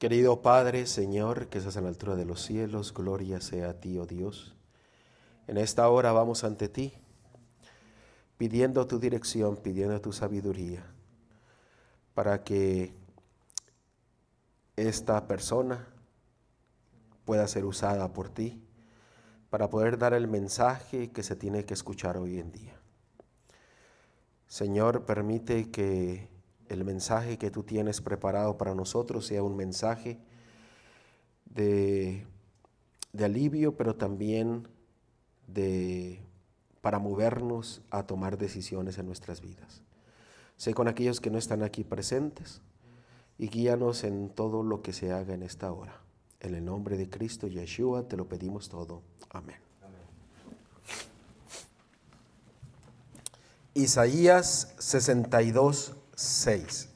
Querido Padre, Señor, que estás en la altura de los cielos, gloria sea a ti, oh Dios. En esta hora vamos ante ti, pidiendo tu dirección, pidiendo tu sabiduría, para que esta persona pueda ser usada por ti, para poder dar el mensaje que se tiene que escuchar hoy en día. Señor, permite que el mensaje que tú tienes preparado para nosotros sea un mensaje de alivio, pero también para movernos a tomar decisiones en nuestras vidas. Sé con aquellos que no están aquí presentes y guíanos en todo lo que se haga en esta hora. En el nombre de Cristo Yeshua te lo pedimos todo. Amén. Isaías 62:6.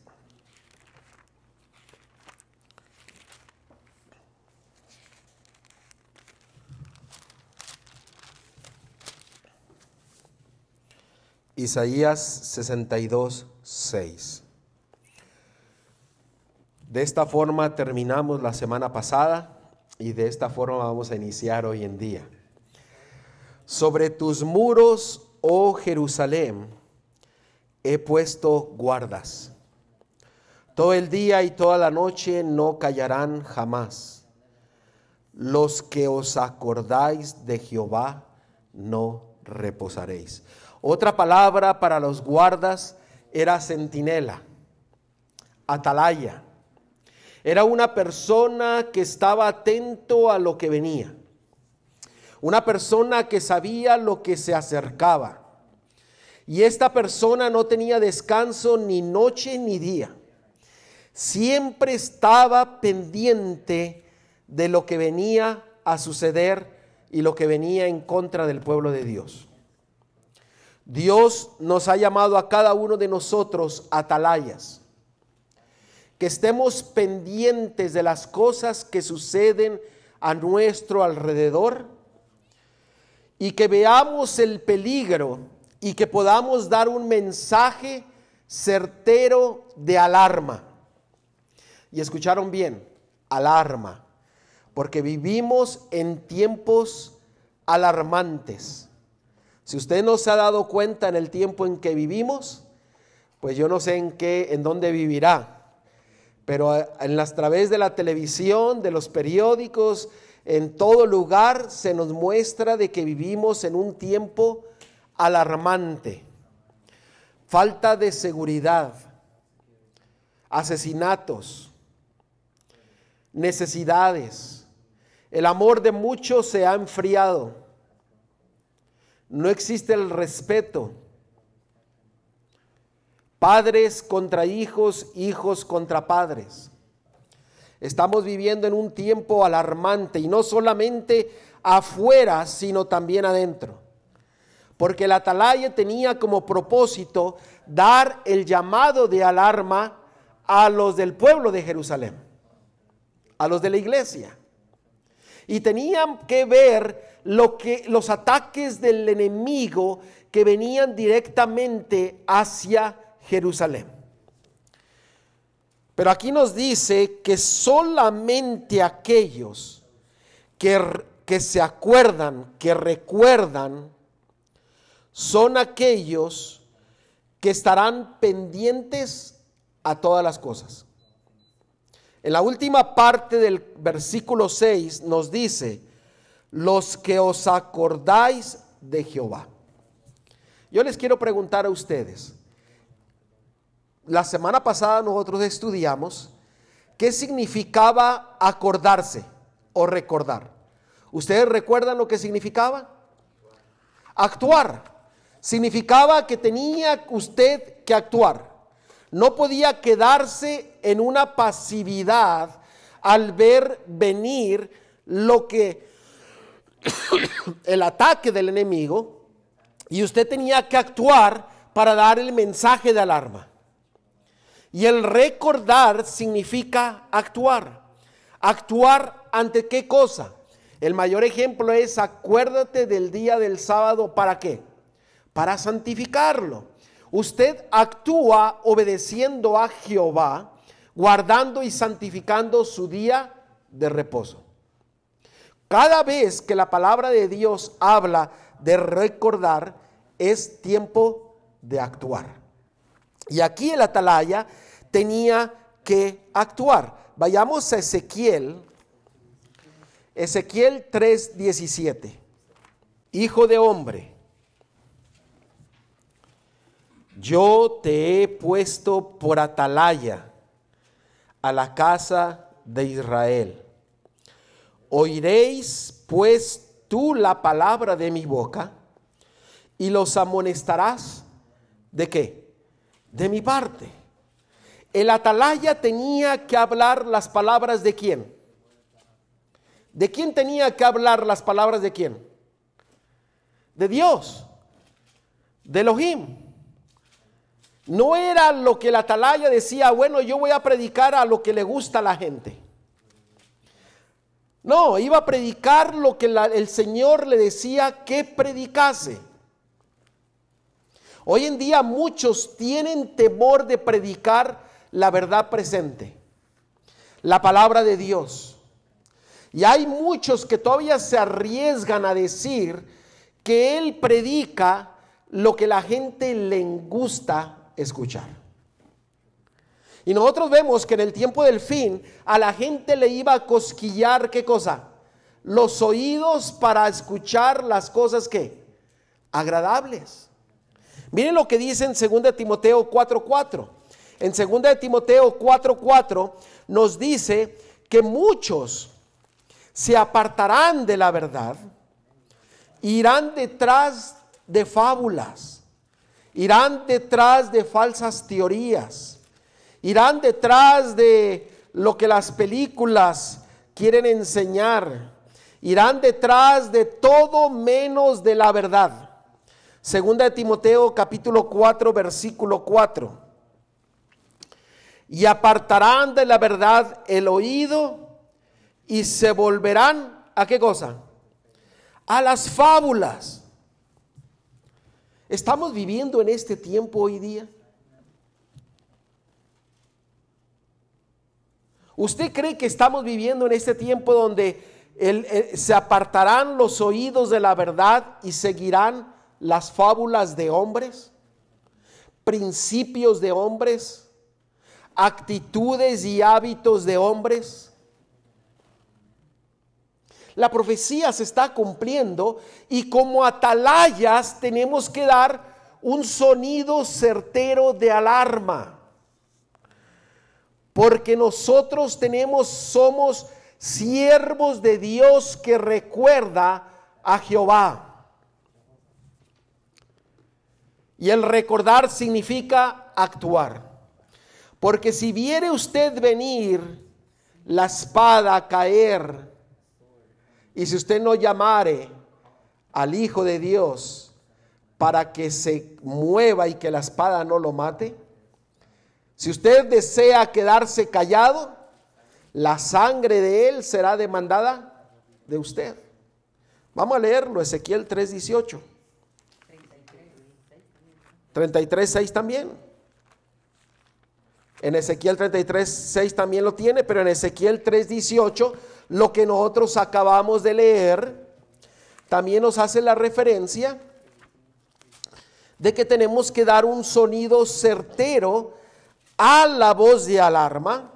Isaías 62:6. De esta forma terminamos la semana pasada y de esta forma vamos a iniciar hoy en día. Sobre tus muros, oh Jerusalén, he puesto guardas. Todo el día y toda la noche no callarán jamás. Los que os acordáis de Jehová, no reposaréis. Otra palabra para los guardas era centinela, atalaya. Era una persona que estaba atento a lo que venía. Una persona que sabía lo que se acercaba. Y esta persona no tenía descanso ni noche ni día. Siempre estaba pendiente de lo que venía a suceder y lo que venía en contra del pueblo de Dios. Dios nos ha llamado a cada uno de nosotros atalayas, que estemos pendientes de las cosas que suceden a nuestro alrededor y que veamos el peligro y que podamos dar un mensaje certero de alarma. Y escucharon bien, alarma, porque vivimos en tiempos alarmantes. Si usted no se ha dado cuenta en el tiempo en que vivimos, pues yo no sé en dónde vivirá. Pero a través de la televisión, de los periódicos, en todo lugar se nos muestra de que vivimos en un tiempo alarmante. Falta de seguridad, asesinatos, necesidades. El amor de muchos se ha enfriado. No existe el respeto. Padres contra hijos, hijos contra padres. Estamos viviendo en un tiempo alarmante y no solamente afuera, sino también adentro. Porque el atalaya tenía como propósito dar el llamado de alarma a los del pueblo de Jerusalén, a los de la iglesia. Y tenían que ver los ataques del enemigo que venían directamente hacia Jerusalén. Pero aquí nos dice que solamente aquellos que se acuerdan, que recuerdan, son aquellos que estarán pendientes a todas las cosas. En la última parte del versículo 6 nos dice: los que os acordáis de Jehová. Yo les quiero preguntar a ustedes, la semana pasada nosotros estudiamos qué significaba acordarse o recordar. ¿Ustedes recuerdan lo que significaba? Actuar. Significaba que tenía usted que actuar. No podía quedarse en una pasividad al ver venir el ataque del enemigo, y usted tenía que actuar para dar el mensaje de alarma. Y el recordar significa actuar. ¿Actuar ante qué cosa? El mayor ejemplo es: acuérdate del día del sábado. ¿Para qué? Para santificarlo. Usted actúa obedeciendo a Jehová guardando y santificando su día de reposo. Cada vez que la palabra de Dios habla de recordar, es tiempo de actuar. Y aquí el atalaya tenía que actuar. Vayamos a Ezequiel 3:17. Hijo de hombre, yo te he puesto por atalaya a la casa de Israel. Oiréis pues tú la palabra de mi boca y los amonestarás. ¿De qué? De mi parte. El atalaya tenía que hablar las palabras de quién. ¿De quién tenía que hablar las palabras de quién? De Dios, de Elohim. No era lo que el atalaya decía, bueno, yo voy a predicar a lo que le gusta a la gente. No, iba a predicar lo que el Señor le decía que predicase. Hoy en día muchos tienen temor de predicar la verdad presente, la palabra de Dios. Y hay muchos que todavía se arriesgan a decir que Él predica lo que la gente le gusta escuchar. Y nosotros vemos que en el tiempo del fin a la gente le iba a cosquillar, ¿qué cosa? Los oídos para escuchar las cosas que agradables. Miren lo que dice en 2 Timoteo 4:4. En 2 Timoteo 4:4 nos dice que muchos se apartarán de la verdad, irán detrás de fábulas, irán detrás de falsas teorías, irán detrás de lo que las películas quieren enseñar, irán detrás de todo menos de la verdad. 2 Timoteo capítulo 4 versículo 4. Y apartarán de la verdad el oído y se volverán ¿a qué cosa? A las fábulas. ¿Estamos viviendo en este tiempo hoy día? ¿Usted cree que estamos viviendo en este tiempo donde se apartarán los oídos de la verdad y seguirán las fábulas de hombres, principios de hombres, actitudes y hábitos de hombres? La profecía se está cumpliendo y como atalayas tenemos que dar un sonido certero de alarma. Porque nosotros somos siervos de Dios que recuerda a Jehová. Y el recordar significa actuar. Porque si viere usted venir la espada a caer, y si usted no llamare al Hijo de Dios para que se mueva y que la espada no lo mate, si usted desea quedarse callado, la sangre de él será demandada de usted. Vamos a leerlo, Ezequiel 3:18. 33:6 también. En Ezequiel 33:6 también lo tiene, pero en Ezequiel 3:18, lo que nosotros acabamos de leer, también nos hace la referencia de que tenemos que dar un sonido certero a la voz de alarma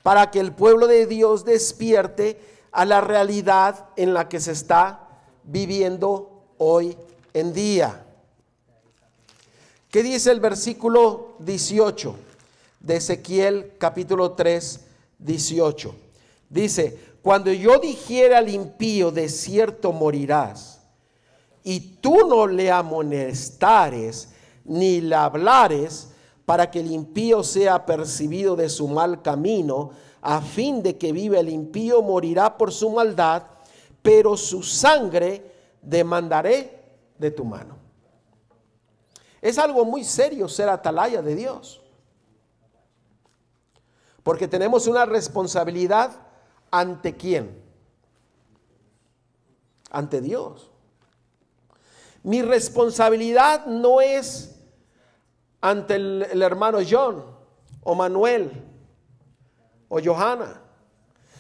para que el pueblo de Dios despierte a la realidad en la que se está viviendo hoy en día. ¿Qué dice el versículo 18 de Ezequiel capítulo 3:18? Dice: cuando yo dijera al impío de cierto morirás, y tú no le amonestares ni le hablares, para que el impío sea percibido de su mal camino, a fin de que viva el impío, morirá por su maldad, pero su sangre demandaré de tu mano. Es algo muy serio ser atalaya de Dios, porque tenemos una responsabilidad. ¿Ante quién? Ante Dios. Mi responsabilidad no es ante el hermano John o Manuel o Johanna.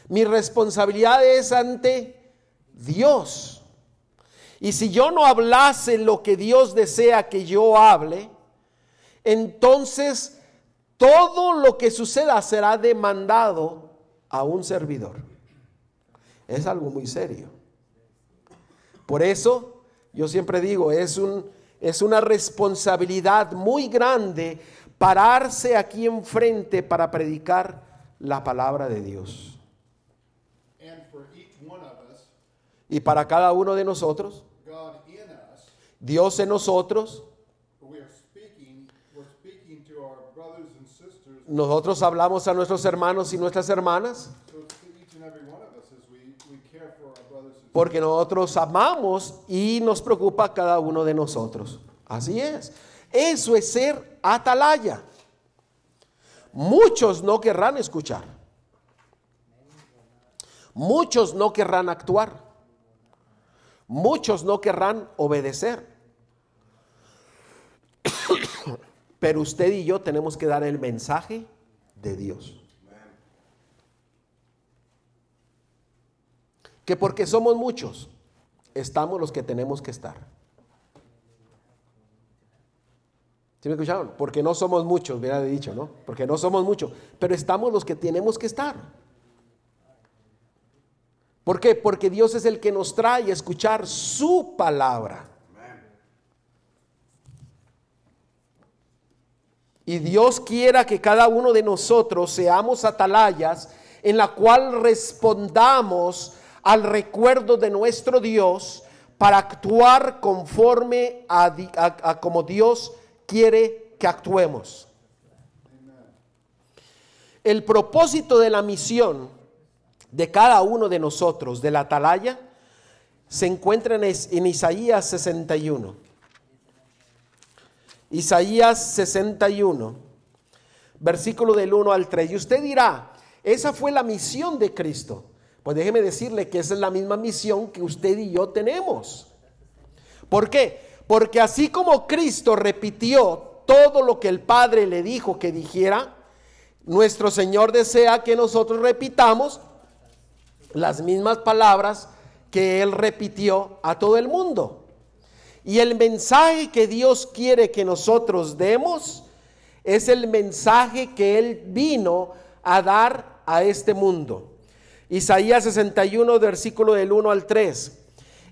Mi responsabilidad es ante Dios. Y si yo no hablase lo que Dios desea que yo hable, entonces todo lo que suceda será demandado a un servidor. Es algo muy serio. Por eso yo siempre digo, es una responsabilidad muy grande pararse aquí enfrente para predicar la palabra de Dios. Y para cada uno de nosotros, Dios en nosotros, nosotros hablamos a nuestros hermanos y nuestras hermanas, porque nosotros amamos y nos preocupa a cada uno de nosotros. Así es. Eso es ser atalaya. Muchos no querrán escuchar. Muchos no querrán actuar. Muchos no querrán obedecer. Pero usted y yo tenemos que dar el mensaje de Dios. Que porque somos muchos, estamos los que tenemos que estar. ¿Sí me escucharon? Porque no somos muchos, hubiera dicho, ¿no? Porque no somos muchos, pero estamos los que tenemos que estar. ¿Por qué? Porque Dios es el que nos trae a escuchar su palabra. Y Dios quiera que cada uno de nosotros seamos atalayas en la cual respondamos al recuerdo de nuestro Dios para actuar conforme a como Dios quiere que actuemos. El propósito de la misión de cada uno de nosotros, de la atalaya, se encuentra en Isaías 61. Isaías 61, versículo del 1 al 3. Y usted dirá, esa fue la misión de Cristo. Pues déjeme decirle que esa es la misma misión que usted y yo tenemos. ¿Por qué? Porque así como Cristo repitió todo lo que el Padre le dijo que dijera, nuestro Señor desea que nosotros repitamos las mismas palabras que Él repitió a todo el mundo. Y el mensaje que Dios quiere que nosotros demos es el mensaje que Él vino a dar a este mundo. Isaías 61, versículo del 1 al 3.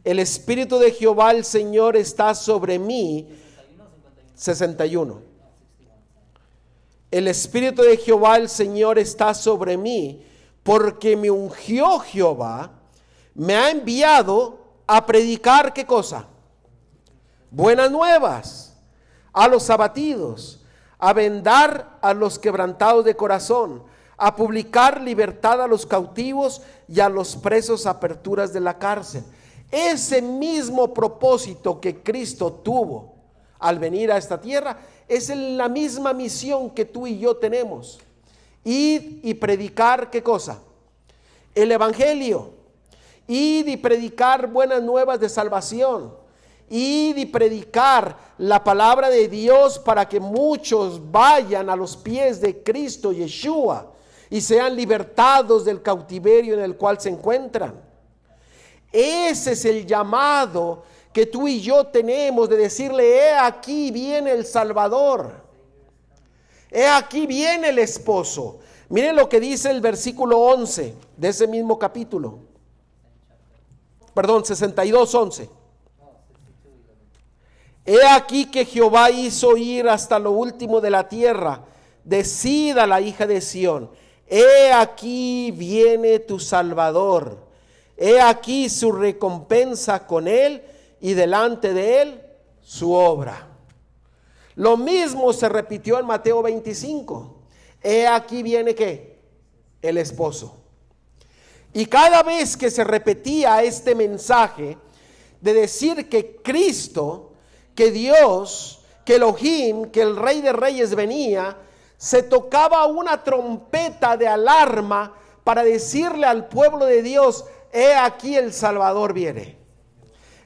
El Espíritu de Jehová el Señor está sobre mí. 61. El Espíritu de Jehová el Señor está sobre mí, porque me ungió Jehová, me ha enviado a predicar, ¿qué cosa? Buenas nuevas a los abatidos, a vendar a los quebrantados de corazón, a publicar libertad a los cautivos y a los presos aperturas de la cárcel. Ese mismo propósito que Cristo tuvo al venir a esta tierra es la misma misión que tú y yo tenemos. Id y predicar, ¿qué cosa? El evangelio. Id y predicar buenas nuevas de salvación. Id y predicar la palabra de Dios para que muchos vayan a los pies de Cristo Yeshua y sean libertados del cautiverio en el cual se encuentran. Ese es el llamado que tú y yo tenemos de decirle: he aquí viene el Salvador, he aquí viene el esposo. Miren lo que dice el versículo 11 de ese mismo capítulo, 62:11. He aquí que Jehová hizo ir hasta lo último de la tierra, decida la hija de Sión, he aquí viene tu Salvador, he aquí su recompensa con él y delante de él su obra. Lo mismo se repitió en Mateo 25. He aquí viene ¿qué? El esposo. Y cada vez que se repetía este mensaje de decir que Cristo, que Dios, que Elohim, que el Rey de Reyes venía, se tocaba una trompeta de alarma para decirle al pueblo de Dios: he aquí el Salvador viene,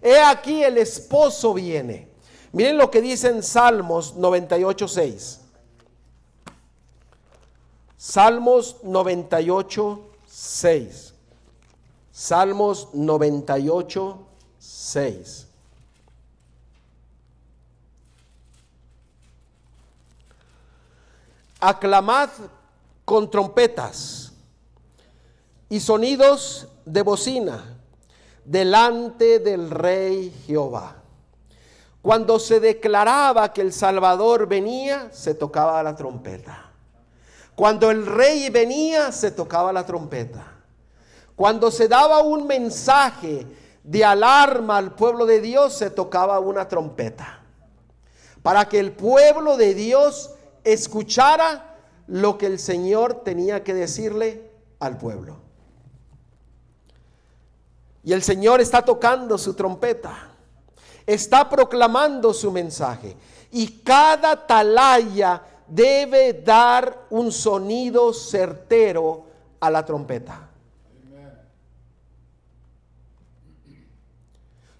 he aquí el esposo viene. Miren lo que dice en Salmos 98:6. Salmos 98, 6. Salmos 98, 6. Aclamad con trompetas y sonidos de bocina delante del Rey Jehová. Cuando se declaraba que el Salvador venía, se tocaba la trompeta. Cuando el Rey venía, se tocaba la trompeta. Cuando se daba un mensaje de alarma al pueblo de Dios, se tocaba una trompeta. Para que el pueblo de Dios escuchara lo que el Señor tenía que decirle al pueblo. Y el Señor está tocando su trompeta, está proclamando su mensaje, y cada atalaya debe dar un sonido certero a la trompeta.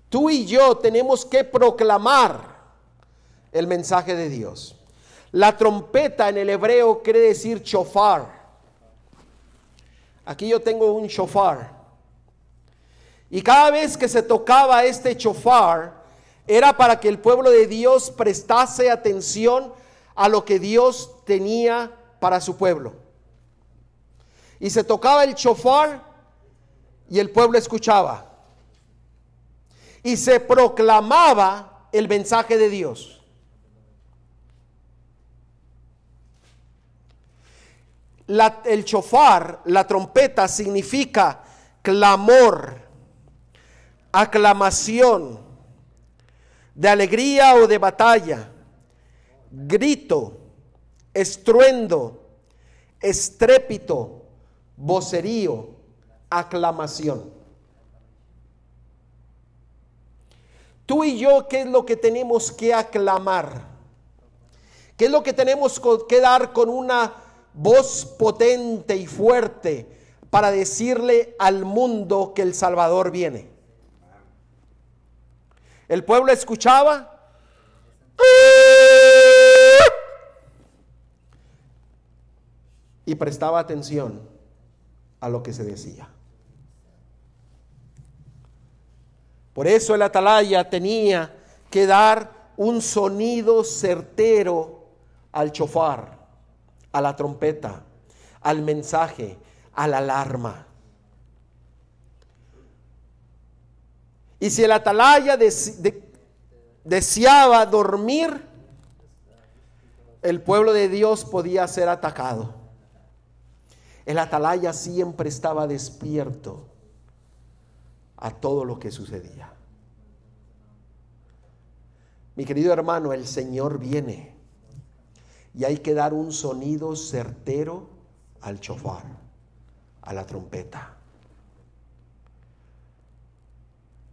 Tú y yo tenemos que proclamar el mensaje de Dios. La trompeta en el hebreo quiere decir shofar. Aquí yo tengo un shofar. Y cada vez que se tocaba este shofar, era para que el pueblo de Dios prestase atención a lo que Dios tenía para su pueblo. Y se tocaba el shofar y el pueblo escuchaba. Y se proclamaba el mensaje de Dios. El shofar, la trompeta, significa clamor, aclamación, de alegría o de batalla, grito, estruendo, estrépito, vocerío, aclamación. Tú y yo, ¿qué es lo que tenemos que aclamar? ¿Qué es lo que tenemos que dar con una voz potente y fuerte para decirle al mundo que el Salvador viene? El pueblo escuchaba y prestaba atención a lo que se decía. Por eso el atalaya tenía que dar un sonido certero al shofar, a la trompeta, al mensaje, a la alarma. Y si el atalaya deseaba dormir, el pueblo de Dios podía ser atacado. El atalaya siempre estaba despierto a todo lo que sucedía. Mi querido hermano, el Señor viene y hay que dar un sonido certero al shofar, a la trompeta.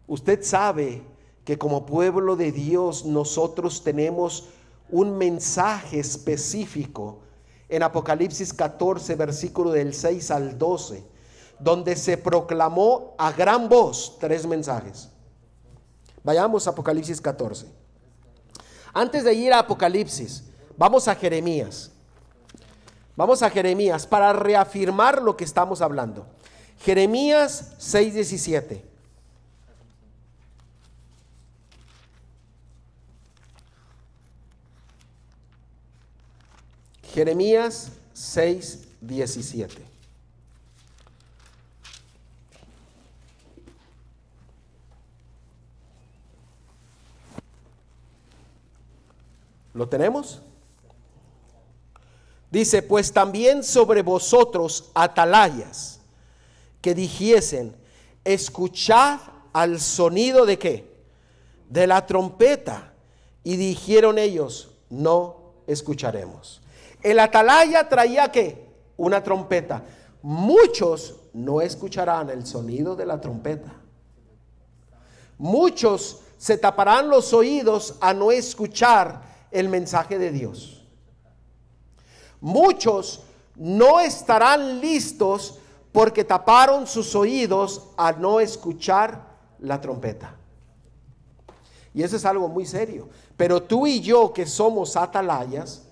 Usted sabe que como pueblo de Dios nosotros tenemos un mensaje específico en Apocalipsis 14, versículo del 6 al 12, donde se proclamó a gran voz 3 mensajes. Vayamos a Apocalipsis 14. Antes de ir a Apocalipsis, vamos a Jeremías. Vamos a Jeremías para reafirmar lo que estamos hablando. Jeremías 6:17. Jeremías 6:17. ¿Lo tenemos? Dice, pues también sobre vosotros atalayas que dijesen, escuchad al sonido de ¿qué? De la trompeta. Y dijeron ellos, no escucharemos. El atalaya traía ¿qué? Una trompeta. Muchos no escucharán el sonido de la trompeta. Muchos se taparán los oídos a no escuchar el mensaje de Dios. Muchos no estarán listos porque taparon sus oídos a no escuchar la trompeta. Y eso es algo muy serio. Pero tú y yo que somos atalayas,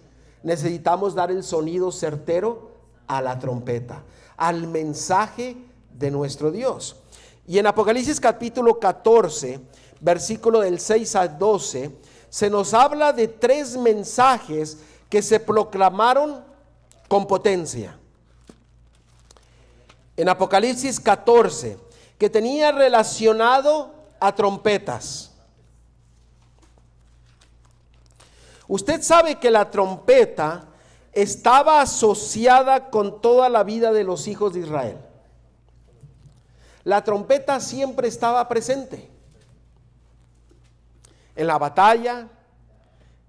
necesitamos dar el sonido certero a la trompeta, al mensaje de nuestro Dios. Y en Apocalipsis capítulo 14, versículo del 6 al 12, se nos habla de 3 mensajes que se proclamaron con potencia. En Apocalipsis 14, que tenía relacionado a trompetas. Usted sabe que la trompeta estaba asociada con toda la vida de los hijos de Israel. La trompeta siempre estaba presente. En la batalla,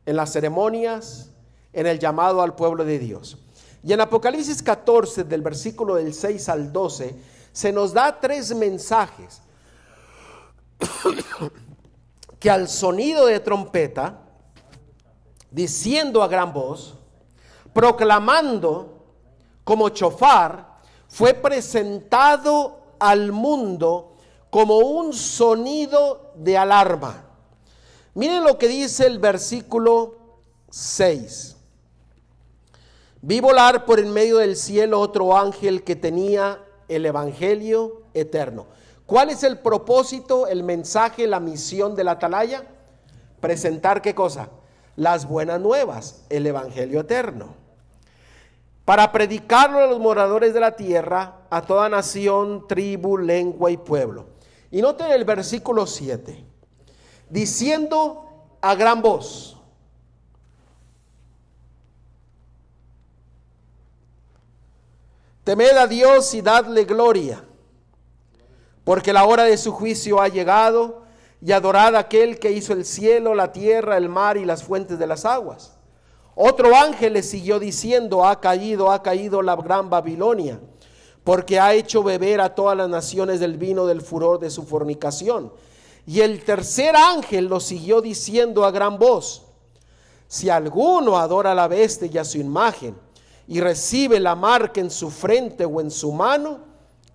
en las ceremonias, en el llamado al pueblo de Dios. Y en Apocalipsis 14, del versículo del 6 al 12, se nos da 3 mensajes que al sonido de trompeta, diciendo a gran voz, proclamando como chofar, fue presentado al mundo como un sonido de alarma. Miren lo que dice el versículo 6. Vi volar por en medio del cielo otro ángel que tenía el evangelio eterno. ¿Cuál es el propósito, el mensaje, la misión de la atalaya? Presentar ¿qué cosa? Las buenas nuevas, el evangelio eterno. Para predicarlo a los moradores de la tierra, a toda nación, tribu, lengua y pueblo. Y noten el versículo 7. Diciendo a gran voz. Temed a Dios y dadle gloria, porque la hora de su juicio ha llegado, y adorad a aquel que hizo el cielo, la tierra, el mar y las fuentes de las aguas. Otro ángel le siguió diciendo, ha caído la gran Babilonia, porque ha hecho beber a todas las naciones del vino del furor de su fornicación. Y el tercer ángel lo siguió diciendo a gran voz, si alguno adora a la bestia y a su imagen, y recibe la marca en su frente o en su mano,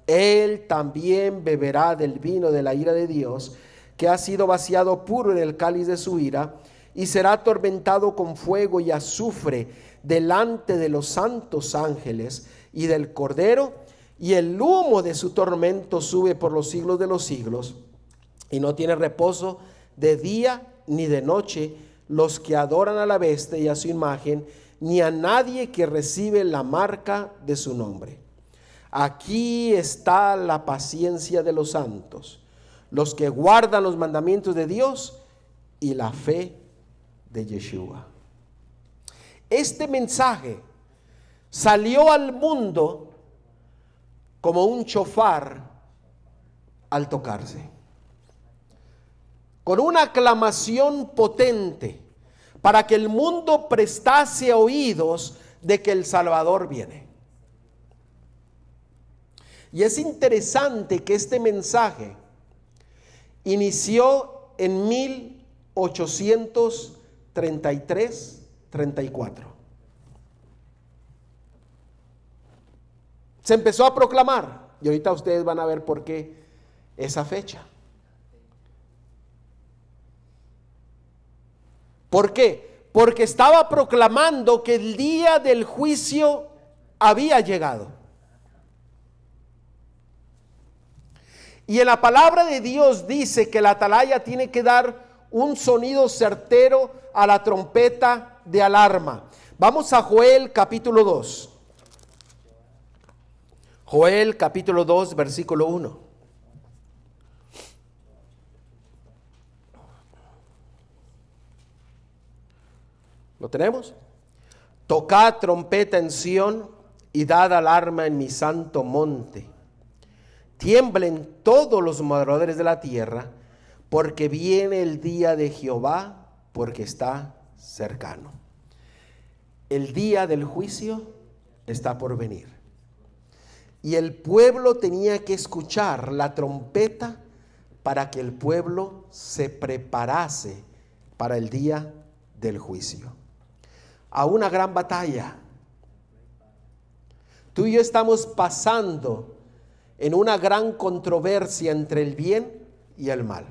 él también beberá del vino de la ira de Dios, que ha sido vaciado puro en el cáliz de su ira, y será atormentado con fuego y azufre delante de los santos ángeles y del Cordero, y el humo de su tormento sube por los siglos de los siglos, y no tiene reposo de día ni de noche los que adoran a la bestia y a su imagen, ni a nadie que recibe la marca de su nombre. Aquí está la paciencia de los santos, los que guardan los mandamientos de Dios y la fe de Yeshua. Este mensaje salió al mundo como un chofar al tocarse, con una aclamación potente, para que el mundo prestase oídos de que el Salvador viene. Y es interesante que este mensaje inició en 1833-34. Se empezó a proclamar, y ahorita ustedes van a ver por qué esa fecha. ¿Por qué? Porque estaba proclamando que el día del juicio había llegado. Y en la palabra de Dios dice que la atalaya tiene que dar un sonido certero a la trompeta de alarma. Vamos a Joel capítulo 2. Joel capítulo 2, versículo 1. ¿Lo tenemos? Tocad trompeta en Sión y dad alarma en mi santo monte. Tiemblen todos los moradores de la tierra, porque viene el día de Jehová, porque está cercano. El día del juicio está por venir. Y el pueblo tenía que escuchar la trompeta para que el pueblo se preparase para el día del juicio. A una gran batalla. Tú y yo estamos pasando en una gran controversia entre el bien y el mal.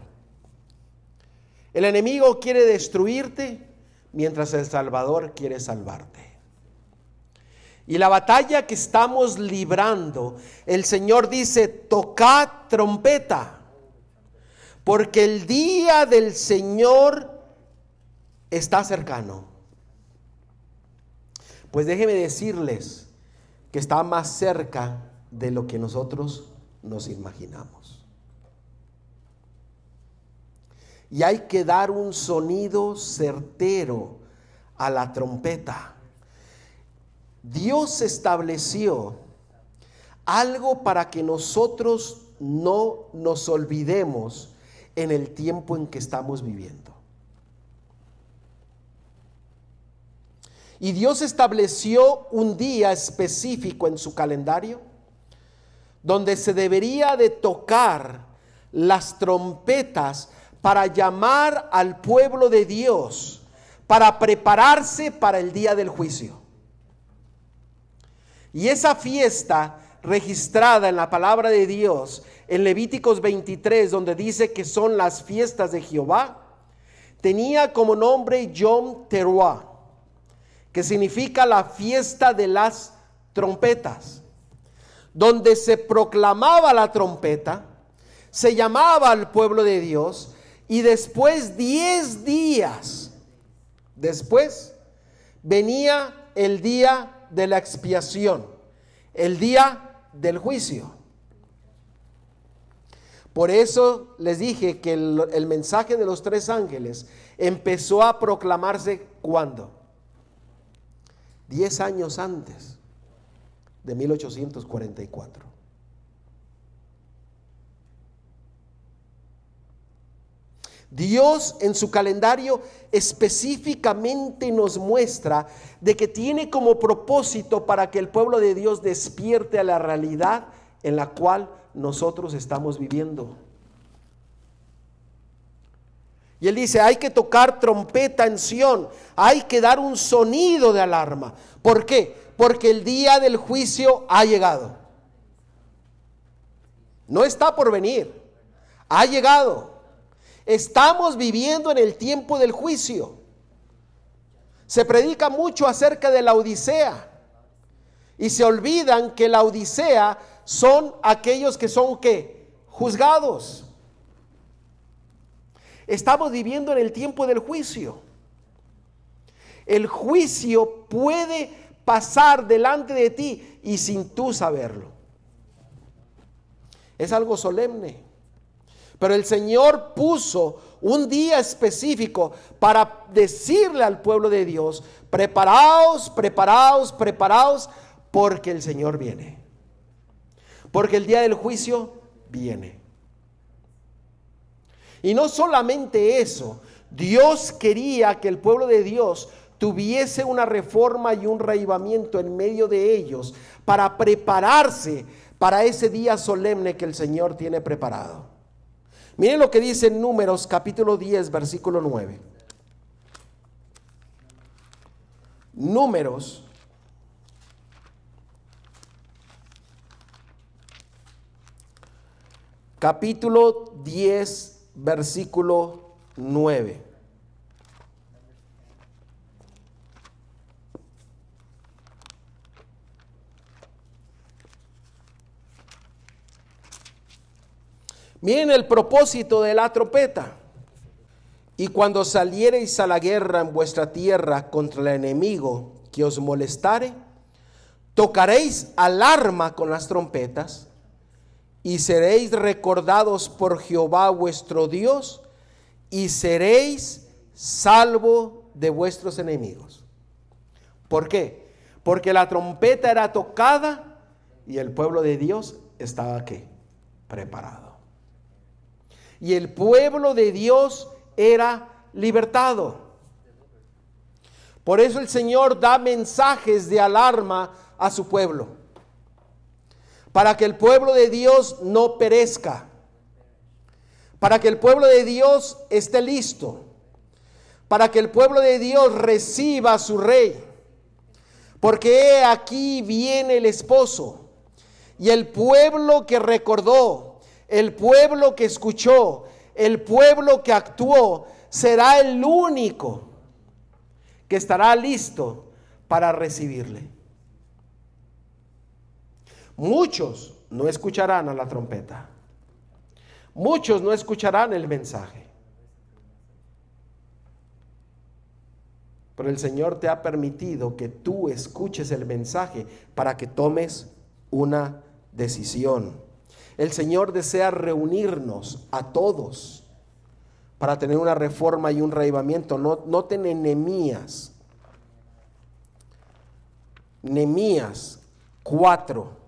El enemigo quiere destruirte, mientras el Salvador quiere salvarte. Y la batalla que estamos librando, el Señor dice: tocad trompeta, porque el día del Señor está cercano. Pues déjenme decirles que está más cerca de lo que nosotros nos imaginamos. Y hay que dar un sonido certero a la trompeta. Dios estableció algo para que nosotros no nos olvidemos en el tiempo en que estamos viviendo. Y Dios estableció un día específico en su calendario donde se debería de tocar las trompetas para llamar al pueblo de Dios, para prepararse para el día del juicio. Y esa fiesta registrada en la palabra de Dios, en Levíticos 23, donde dice que son las fiestas de Jehová, tenía como nombre Yom Teruah, que significa la fiesta de las trompetas, donde se proclamaba la trompeta, se llamaba al pueblo de Dios, y después 10 días después venía el día de la expiación, el día del juicio. Por eso les dije que el mensaje de los 3 ángeles empezó a proclamarse ¿cuándo? 10 años antes de 1844. Dios en su calendario específicamente nos muestra de que tiene como propósito para que el pueblo de Dios despierte a la realidad en la cual nosotros estamos viviendo. Y él dice: hay que tocar trompeta en Sión, hay que dar un sonido de alarma. ¿Por qué? Porque el día del juicio ha llegado. No está por venir, ha llegado. Estamos viviendo en el tiempo del juicio. Se predica mucho acerca de la Odisea y se olvidan que la Odisea son aquellos que son ¿qué? Juzgados. Estamos viviendo en el tiempo del juicio. El juicio puede pasar delante de ti y sin tú saberlo. Es algo solemne. Pero el Señor puso un día específico para decirle al pueblo de Dios: preparaos, preparaos, preparaos, porque el Señor viene. Porque el día del juicio viene. Y no solamente eso, Dios quería que el pueblo de Dios tuviese una reforma y un reavivamiento en medio de ellos para prepararse para ese día solemne que el Señor tiene preparado. Miren lo que dice en Números capítulo 10, versículo 9. Números capítulo 10, versículo 9. Miren el propósito de la trompeta. Y cuando saliereis a la guerra en vuestra tierra contra el enemigo que os molestare, tocaréis alarma con las trompetas y seréis recordados por Jehová vuestro Dios y seréis salvo de vuestros enemigos. ¿Por qué? Porque la trompeta era tocada y el pueblo de Dios estaba ¿qué? Preparado. Y el pueblo de Dios era libertado. Por eso el Señor da mensajes de alarma a su pueblo, para que el pueblo de Dios no perezca, para que el pueblo de Dios esté listo, para que el pueblo de Dios reciba a su rey. Porque he aquí viene el esposo, y el pueblo que recordó, el pueblo que escuchó, el pueblo que actuó, será el único que estará listo para recibirle. Muchos no escucharán a la trompeta. Muchos no escucharán el mensaje. Pero el Señor te ha permitido que tú escuches el mensaje para que tomes una decisión. El Señor desea reunirnos a todos para tener una reforma y un reavivamiento. Noten en Nehemías 4.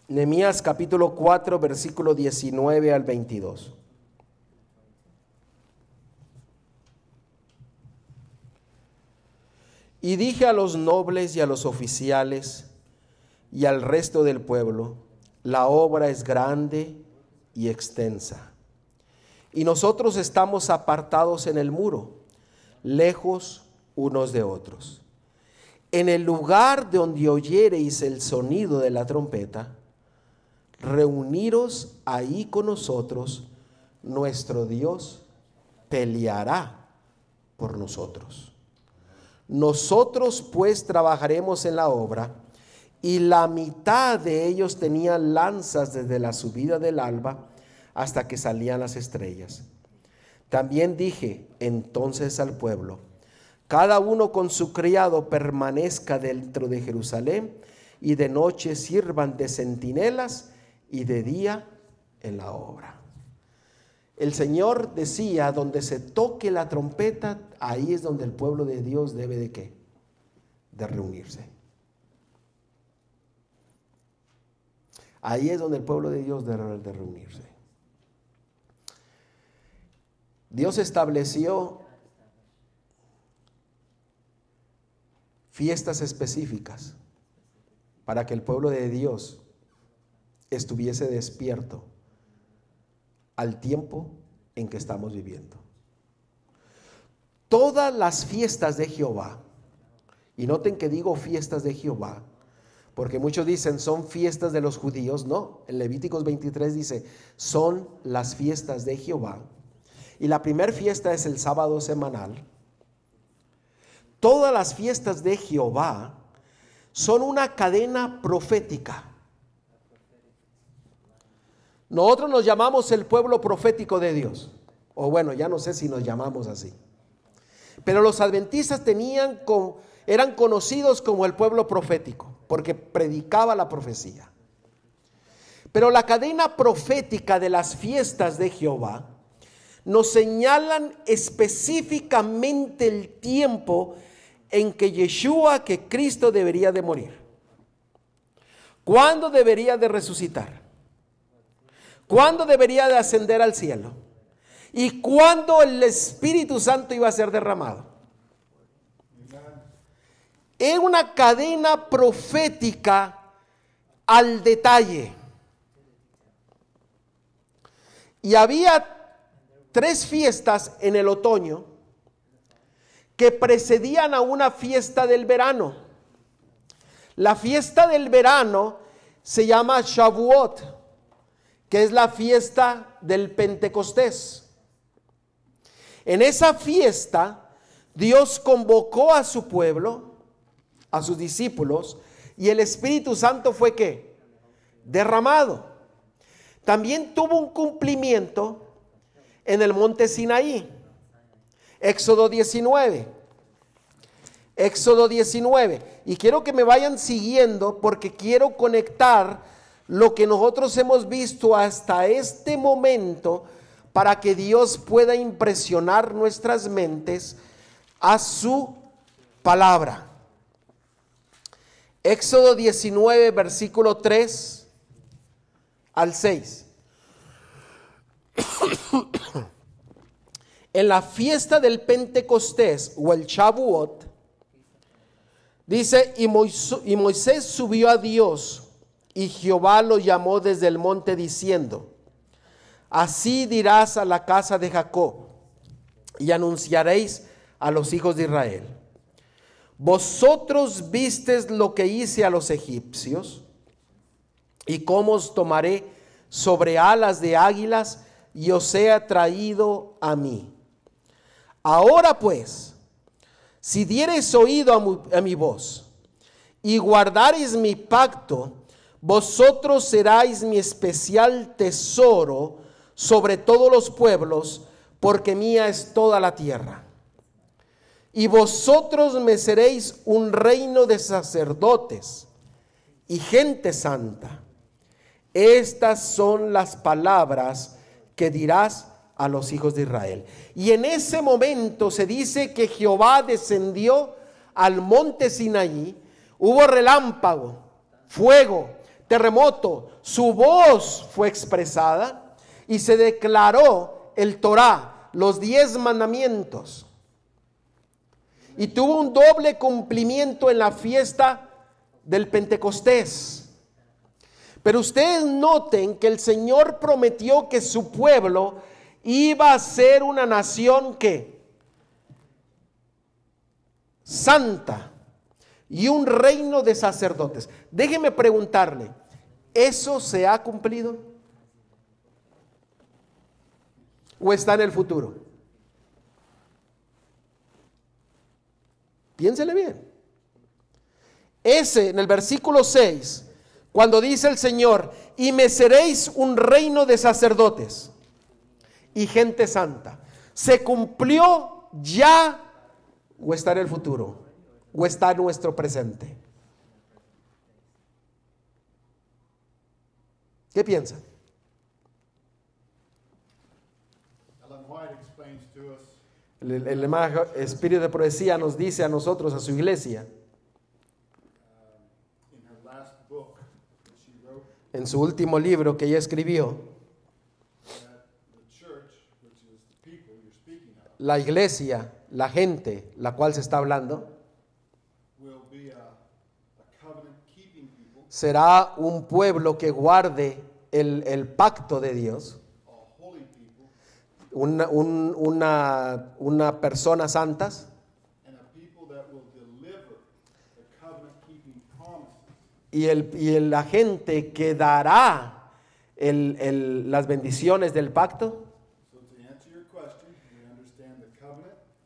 Nehemías capítulo 4, versículo 19 al 22. Y dije a los nobles y a los oficiales y al resto del pueblo: la obra es grande y extensa, y nosotros estamos apartados en el muro, lejos unos de otros. En el lugar de donde oyereis el sonido de la trompeta, reuniros ahí con nosotros, nuestro Dios peleará por nosotros. Nosotros pues trabajaremos en la obra, y la mitad de ellos tenían lanzas desde la subida del alba hasta que salían las estrellas. También dije entonces al pueblo: cada uno con su criado permanezca dentro de Jerusalén, y de noche sirvan de centinelas y de día en la obra. El Señor decía: donde se toque la trompeta, ahí es donde el pueblo de Dios debe de ¿qué? De reunirse. Ahí es donde el pueblo de Dios debe de reunirse. Dios estableció fiestas específicas para que el pueblo de Dios estuviese despierto al tiempo en que estamos viviendo. Todas las fiestas de Jehová, y noten que digo fiestas de Jehová, porque muchos dicen son fiestas de los judíos. No, en Levíticos 23 dice son las fiestas de Jehová, y la primera fiesta es el sábado semanal. Todas las fiestas de Jehová son una cadena profética. Nosotros nos llamamos el pueblo profético de Dios, o bueno, ya no sé si nos llamamos así, pero los adventistas eran conocidos como el pueblo profético, porque predicaba la profecía. Pero la cadena profética de las fiestas de Jehová nos señalan específicamente el tiempo en que Yeshua, que Cristo, debería de morir. ¿Cuándo debería de resucitar? ¿Cuándo debería de ascender al cielo? ¿Y cuándo el Espíritu Santo iba a ser derramado? Es una cadena profética al detalle. Y había 3 fiestas en el otoño que precedían a una fiesta del verano. La fiesta del verano se llama Shavuot, que es la fiesta del Pentecostés. En esa fiesta Dios convocó a su pueblo, a sus discípulos, y el Espíritu Santo fue ¿qué? Derramado. También tuvo un cumplimiento en el monte Sinaí. Éxodo 19. Éxodo 19. Y quiero que me vayan siguiendo porque quiero conectar lo que nosotros hemos visto hasta este momento para que Dios pueda impresionar nuestras mentes a su palabra. Éxodo 19, versículo 3 al 6. En la fiesta del Pentecostés o el Shavuot, dice, y Moisés subió a Dios, y Jehová lo llamó desde el monte diciendo: así dirás a la casa de Jacob, y anunciaréis a los hijos de Israel: vosotros visteis lo que hice a los egipcios, y cómo os tomaré sobre alas de águilas, y os he traído a mí. Ahora pues, si diereis oído a mi voz, y guardareis mi pacto, vosotros seráis mi especial tesoro sobre todos los pueblos, porque mía es toda la tierra. Y vosotros me seréis un reino de sacerdotes y gente santa. Estas son las palabras que dirás a los hijos de Israel. Y en ese momento se dice que Jehová descendió al monte Sinaí, hubo relámpago, fuego, terremoto, su voz fue expresada y se declaró el Torá, los 10 mandamientos. Y tuvo un doble cumplimiento en la fiesta del Pentecostés. Pero ustedes noten que el Señor prometió que su pueblo iba a ser una nación que santa y un reino de sacerdotes. Déjeme preguntarle, ¿eso se ha cumplido? ¿O está en el futuro? Piénsele bien. Ese, en el versículo 6, cuando dice el Señor, y me seréis un reino de sacerdotes y gente santa, ¿se cumplió ya o está en el futuro? ¿O está en nuestro presente? ¿Qué piensan? El espíritu de profecía nos dice a nosotros, a su iglesia, en su último libro que ella escribió, la iglesia, la gente, la cual se está hablando, será un pueblo que guarde el pacto de Dios, una persona santas, y la gente que dará las bendiciones del pacto.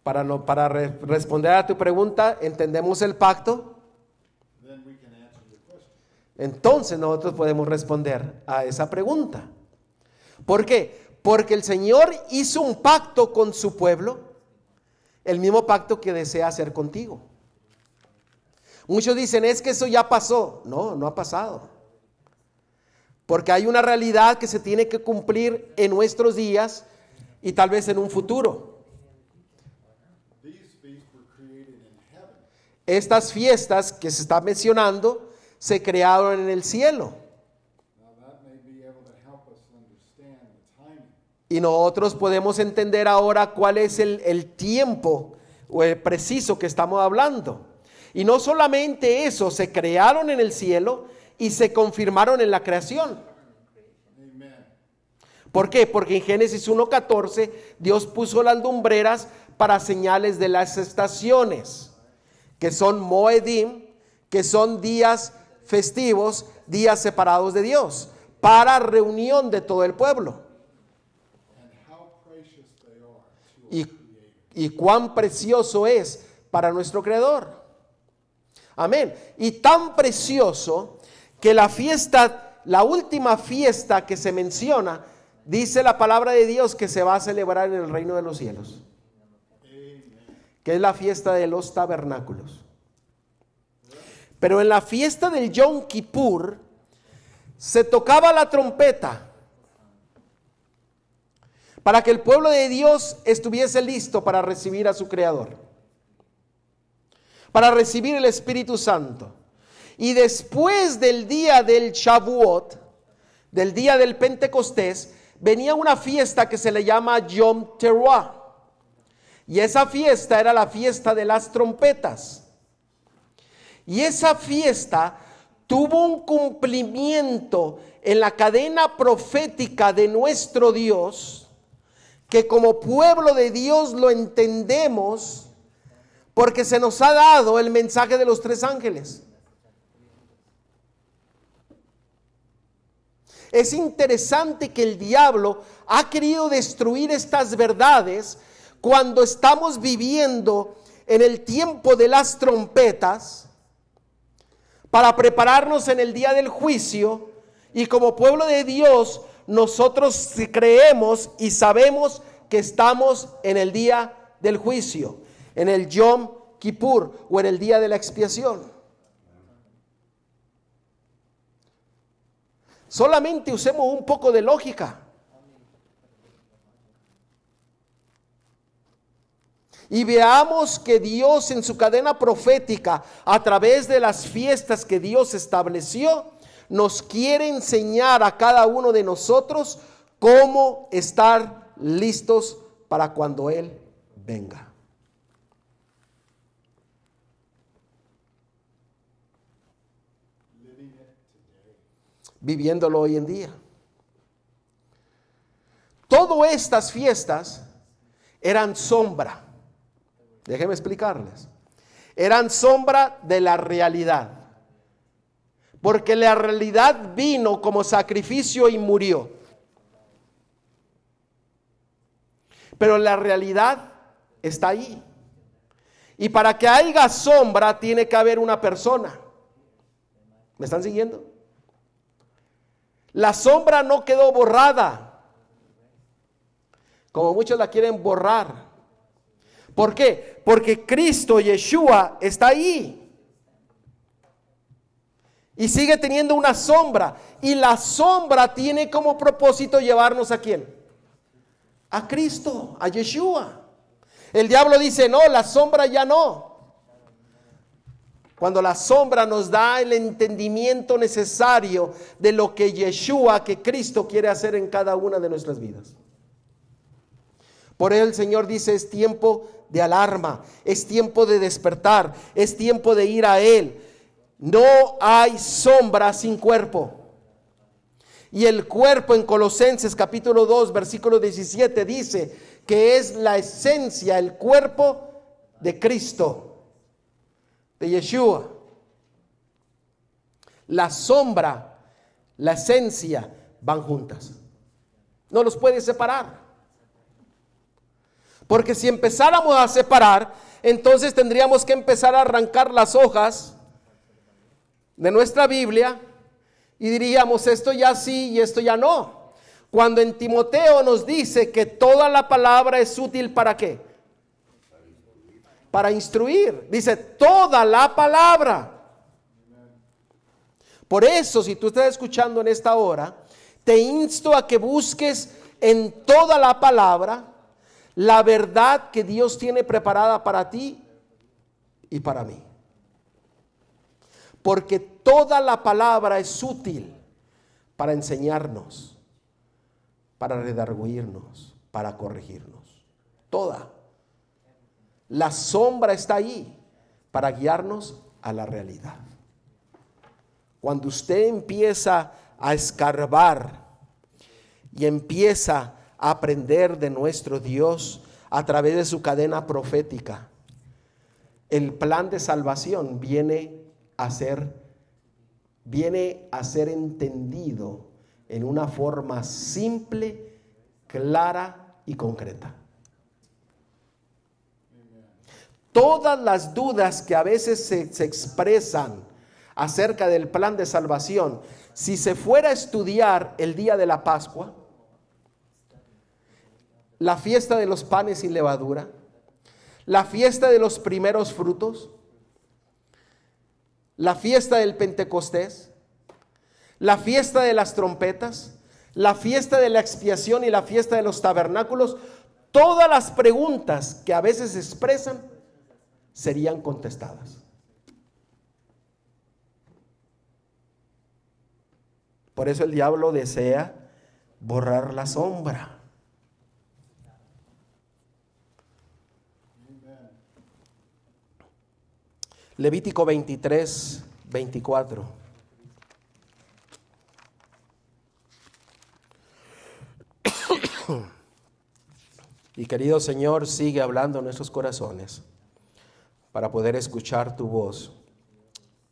Para responder a tu pregunta, ¿entendemos el pacto? Entonces nosotros podemos responder a esa pregunta. ¿Por qué? Porque el Señor hizo un pacto con su pueblo, el mismo pacto que desea hacer contigo. Muchos dicen, es que eso ya pasó. No, no ha pasado. Porque hay una realidad que se tiene que cumplir en nuestros días y tal vez en un futuro. Estas fiestas que se está mencionando se crearon en el cielo. Y nosotros podemos entender ahora cuál es el tiempo preciso que estamos hablando. Y no solamente eso, se crearon en el cielo y se confirmaron en la creación. ¿Por qué? Porque en Génesis 1:14 Dios puso las lumbreras para señales de las estaciones, que son Moedim, que son días festivos, días separados de Dios, para reunión de todo el pueblo. Y cuán precioso es para nuestro Creador. Amén. Y tan precioso que la fiesta, la última fiesta que se menciona, dice la palabra de Dios que se va a celebrar en el reino de los cielos, que es la fiesta de los tabernáculos. Pero en la fiesta del Yom Kippur se tocaba la trompeta para que el pueblo de Dios estuviese listo para recibir a su Creador, para recibir el Espíritu Santo. Y después del día del Shavuot, del día del Pentecostés, venía una fiesta que se le llama Yom Teruah. Y esa fiesta era la fiesta de las trompetas. Y esa fiesta tuvo un cumplimiento en la cadena profética de nuestro Dios, que como pueblo de Dios lo entendemos porque se nos ha dado el mensaje de los 3 ángeles. Es interesante que el diablo ha querido destruir estas verdades cuando estamos viviendo en el tiempo de las trompetas, para prepararnos en el día del juicio. Y como pueblo de Dios, nosotros creemos y sabemos que estamos en el día del juicio, en el Yom Kippur o en el día de la expiación. Solamente usemos un poco de lógica. Y veamos que Dios en su cadena profética, a través de las fiestas que Dios estableció, nos quiere enseñar a cada uno de nosotros cómo estar listos para cuando Él venga. Viviéndolo hoy en día. Todas estas fiestas eran sombra. Déjenme explicarles. Eran sombra de la realidad. Porque la realidad vino como sacrificio y murió. Pero la realidad está ahí. Y para que haya sombra tiene que haber una persona. ¿Me están siguiendo? La sombra no quedó borrada, como muchos la quieren borrar. ¿Por qué? Porque Cristo, Yeshua, está ahí. Y sigue teniendo una sombra. Y la sombra tiene como propósito llevarnos ¿a quién? A Cristo, a Yeshua. El diablo dice, no, la sombra ya no. Cuando la sombra nos da el entendimiento necesario de lo que Yeshua, que Cristo quiere hacer en cada una de nuestras vidas. Por eso el Señor dice, es tiempo de alarma, es tiempo de despertar, es tiempo de ir a Él. No hay sombra sin cuerpo. Y el cuerpo en Colosenses capítulo 2 versículo 17 dice que es la esencia, el cuerpo de Cristo, de Yeshua. La sombra, la esencia van juntas. No los puedes separar. Porque si empezáramos a separar, entonces tendríamos que empezar a arrancar las hojas de nuestra Biblia y diríamos esto ya sí y esto ya no. Cuando en Timoteo nos dice que toda la palabra es útil ¿para qué? Para instruir. Dice toda la palabra. Por eso, si tú estás escuchando en esta hora, te insto a que busques en toda la palabra la verdad que Dios tiene preparada para ti y para mí. Porque toda la palabra es útil para enseñarnos, para redarguirnos, para corregirnos. Toda. La sombra está ahí para guiarnos a la realidad. Cuando usted empieza a escarbar y empieza a aprender de nuestro Dios a través de su cadena profética, el plan de salvación viene a ser entendido en una forma simple, clara y concreta. Todas las dudas que a veces se expresan acerca del plan de salvación, si se fuera a estudiar el día de la Pascua, la fiesta de los panes sin levadura, la fiesta de los primeros frutos, la fiesta del Pentecostés, la fiesta de las trompetas, la fiesta de la expiación y la fiesta de los tabernáculos, todas las preguntas que a veces se expresan serían contestadas. Por eso el diablo desea borrar la sombra. Levítico 23, 24. Y querido Señor, sigue hablando en nuestros corazones para poder escuchar tu voz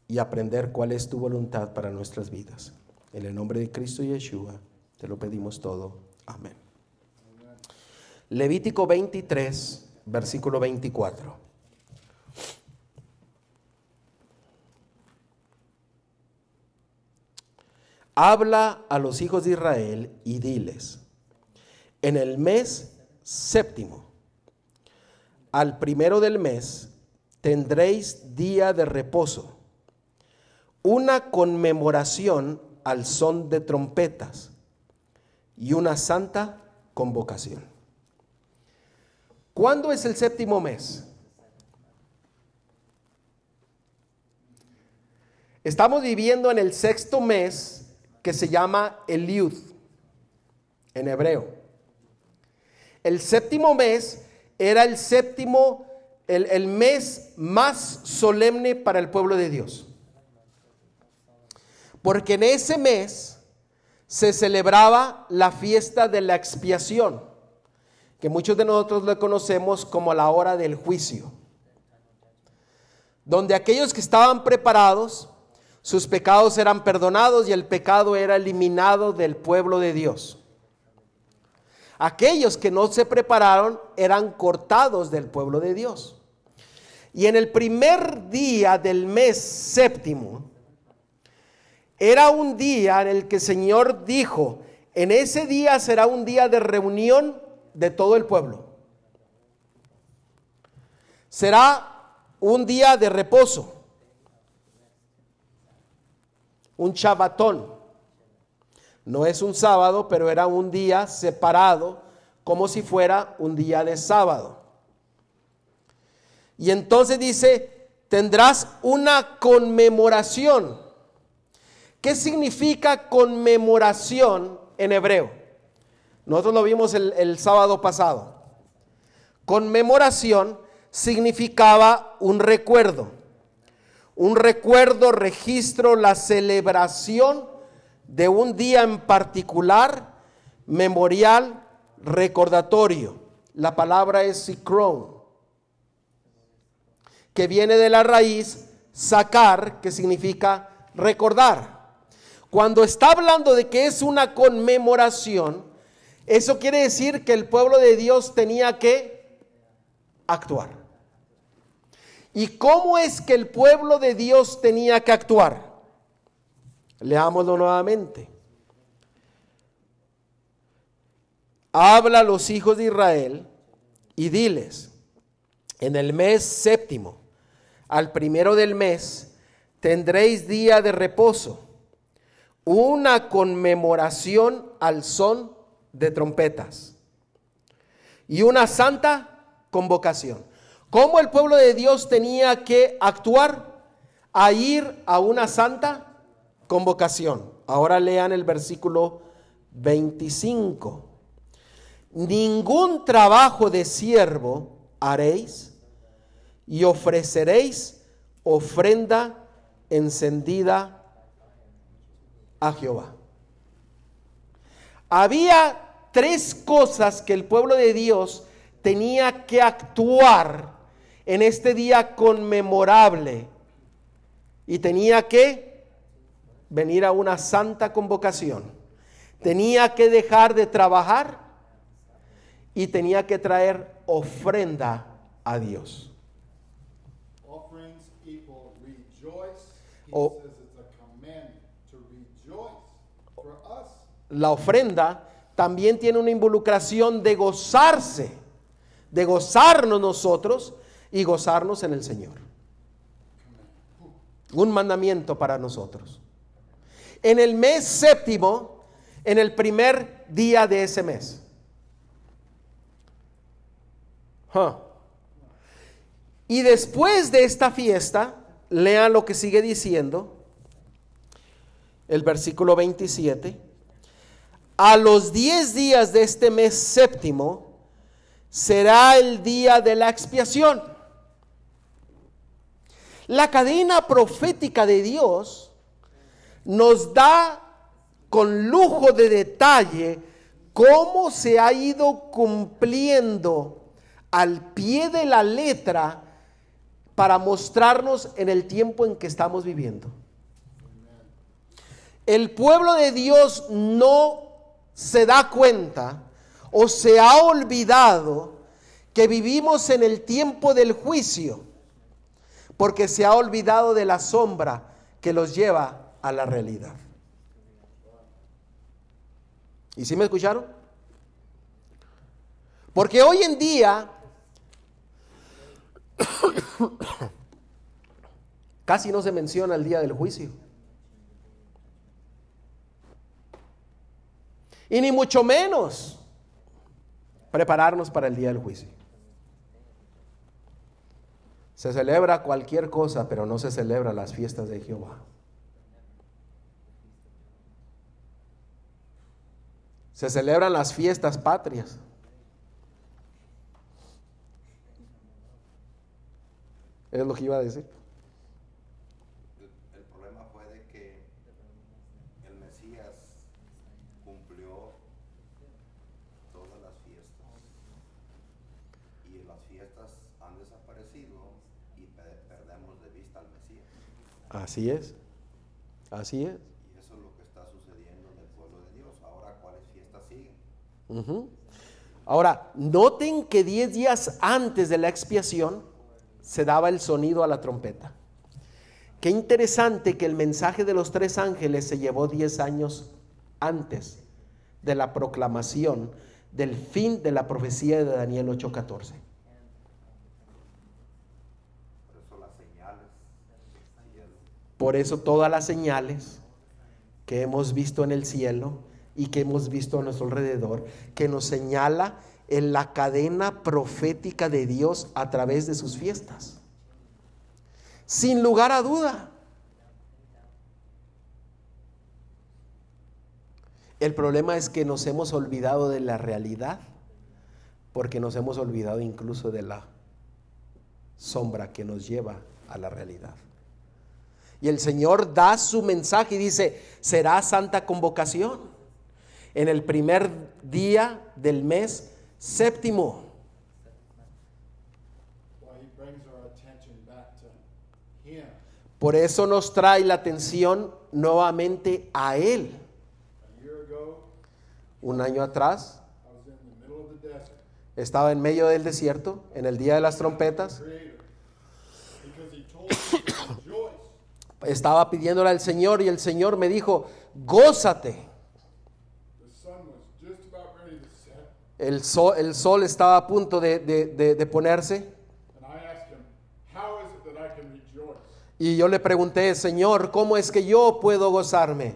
y aprender cuál es tu voluntad para nuestras vidas. En el nombre de Cristo Yeshua te lo pedimos todo. Amén. Levítico 23, versículo 24. habla a los hijos de Israel y diles, en el mes séptimo, al primero del mes, tendréis día de reposo, una conmemoración al son de trompetas y una santa convocación. ¿Cuándo es el séptimo mes? Estamos viviendo en el sexto mes que se llama Eliud en hebreo. El séptimo mes era el séptimo, el mes más solemne para el pueblo de Dios. Porque en ese mes se celebraba la fiesta de la expiación, que muchos de nosotros lo conocemos como la hora del juicio, donde aquellos que estaban preparados, sus pecados eran perdonados y el pecado era eliminado del pueblo de Dios. Aquellos que no se prepararon eran cortados del pueblo de Dios. Y en el primer día del mes séptimo, era un día en el que el Señor dijo, en ese día será un día de reunión de todo el pueblo. Será un día de reposo. Un Shabbatón. No es un sábado, pero era un día separado, como si fuera un día de sábado. Y entonces dice, tendrás una conmemoración. ¿Qué significa conmemoración en hebreo? Nosotros lo vimos el sábado pasado. Conmemoración significaba un recuerdo. Un recuerdo, registro, la celebración de un día en particular, memorial, recordatorio. La palabra es zikron, que viene de la raíz sacar, que significa recordar. Cuando está hablando de que es una conmemoración, eso quiere decir que el pueblo de Dios tenía que actuar. ¿Y cómo es que el pueblo de Dios tenía que actuar? Leámoslo nuevamente. Habla a los hijos de Israel y diles, en el mes séptimo, al primero del mes, tendréis día de reposo, una conmemoración al son de trompetas y una santa convocación. ¿Cómo el pueblo de Dios tenía que actuar? A ir a una santa convocación. Ahora lean el versículo 25. Ningún trabajo de siervo haréis y ofreceréis ofrenda encendida a Jehová. Había tres cosas que el pueblo de Dios tenía que actuar en este día conmemorable y tenía que venir a una santa convocación. Tenía que dejar de trabajar y tenía que traer ofrenda a Dios. La ofrenda también tiene una involucración de gozarse, de gozarnos nosotros y gozarnos en el Señor. Un mandamiento para nosotros. En el mes séptimo, en el primer día de ese mes. Y después de esta fiesta, lean lo que sigue diciendo, el versículo 27. A los 10 días de este mes séptimo será el día de la expiación. La cadena profética de Dios nos da con lujo de detalle cómo se ha ido cumpliendo al pie de la letra para mostrarnos en el tiempo en que estamos viviendo. El pueblo de Dios no se da cuenta o se ha olvidado que vivimos en el tiempo del juicio, porque se ha olvidado de la sombra que los lleva a la realidad. ¿Y sí me escucharon? Porque hoy en día casi no se menciona el día del juicio. Y ni mucho menos prepararnos para el día del juicio. Se celebra cualquier cosa, pero no se celebran las fiestas de Jehová. Se celebran las fiestas patrias. Es lo que iba a decir. El problema fue de que el Mesías cumplió todas las fiestas y las fiestas han desaparecido y perdemos de vista al Mesías. Así es. Así es. Y eso es lo que está sucediendo en el pueblo de Dios. Ahora, ¿cuáles fiestas siguen? Ahora, noten que 10 días antes de la expiación se daba el sonido a la trompeta. Qué interesante que el mensaje de los 3 ángeles se llevó 10 años antes de la proclamación del fin de la profecía de Daniel 8:14. Por eso las señales. Por eso todas las señales que hemos visto en el cielo y que hemos visto a nuestro alrededor, que nos señala en la cadena profética de Dios a través de sus fiestas. Sin lugar a duda. El problema es que nos hemos olvidado de la realidad, porque nos hemos olvidado incluso de la sombra que nos lleva a la realidad. Y el Señor da su mensaje y dice: será santa convocación en el primer día del mes séptimo. Por eso nos trae la atención nuevamente a Él. Un año atrás estaba en medio del desierto, en el día de las trompetas. Estaba pidiéndole al Señor y el Señor me dijo: gózate. El sol estaba a punto de ponerse. Y yo le pregunté: Señor, ¿cómo es que yo puedo gozarme?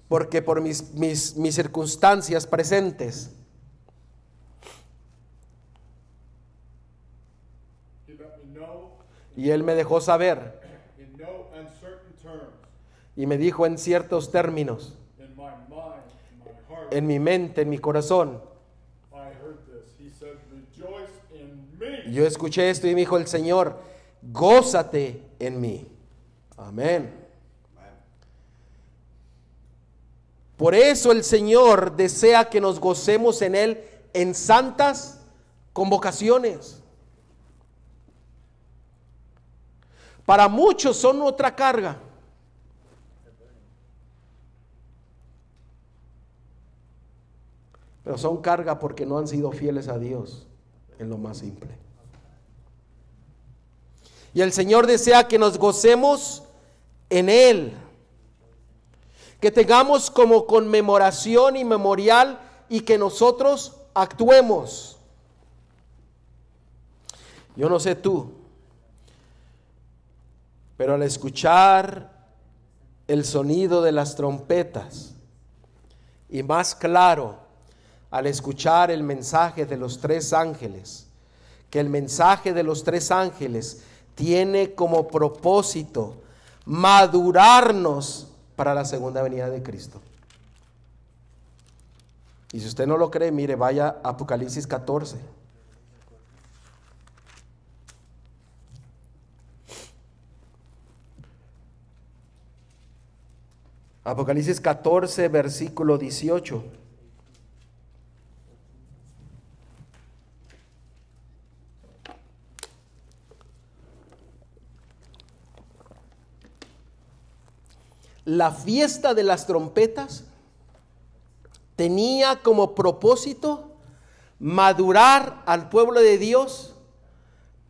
Porque por mis circunstancias presentes. Y Él me dejó saber. Y me dijo en ciertos términos, en mi mente, en mi corazón. Yo escuché esto y me dijo el Señor: gózate en mí. Amén. Por eso el Señor desea que nos gocemos en Él en santas convocaciones. Para muchos son otra carga. Pero son carga porque no han sido fieles a Dios en lo más simple. Y el Señor desea que nos gocemos en Él, que tengamos como conmemoración y memorial y que nosotros actuemos. Yo no sé tú, pero al escuchar el sonido de las trompetas y más claro, al escuchar el mensaje de los 3 ángeles, que el mensaje de los 3 ángeles tiene como propósito madurarnos para la segunda venida de Cristo. Y si usted no lo cree, mire, vaya a Apocalipsis 14. Apocalipsis 14, versículo 18. La fiesta de las trompetas tenía como propósito madurar al pueblo de Dios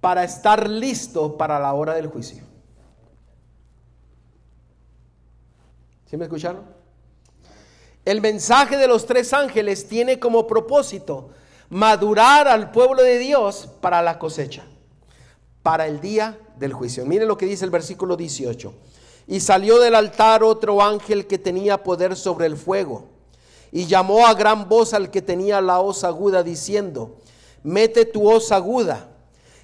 para estar listo para la hora del juicio. ¿Sí me escucharon? El mensaje de los tres ángeles tiene como propósito madurar al pueblo de Dios para la cosecha, para el día del juicio. Miren lo que dice el versículo 18. Y salió del altar otro ángel que tenía poder sobre el fuego, y llamó a gran voz al que tenía la hoz aguda, diciendo: mete tu hoz aguda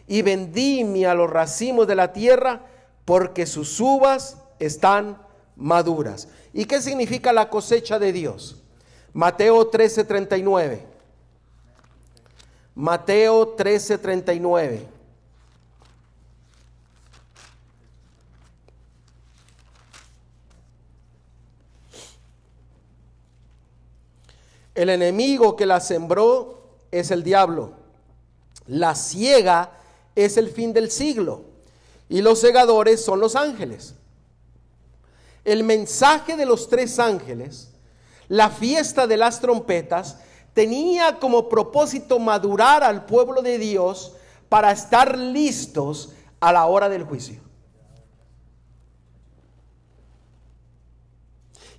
y vendimia a los racimos de la tierra, porque sus uvas están maduras. ¿Y qué significa la cosecha de Dios? Mateo 13:39. Mateo 13:39. El enemigo que la sembró es el diablo. La siega es el fin del siglo, y los segadores son los ángeles. El mensaje de los tres ángeles, la fiesta de las trompetas, tenía como propósito madurar al pueblo de Dios para estar listos a la hora del juicio.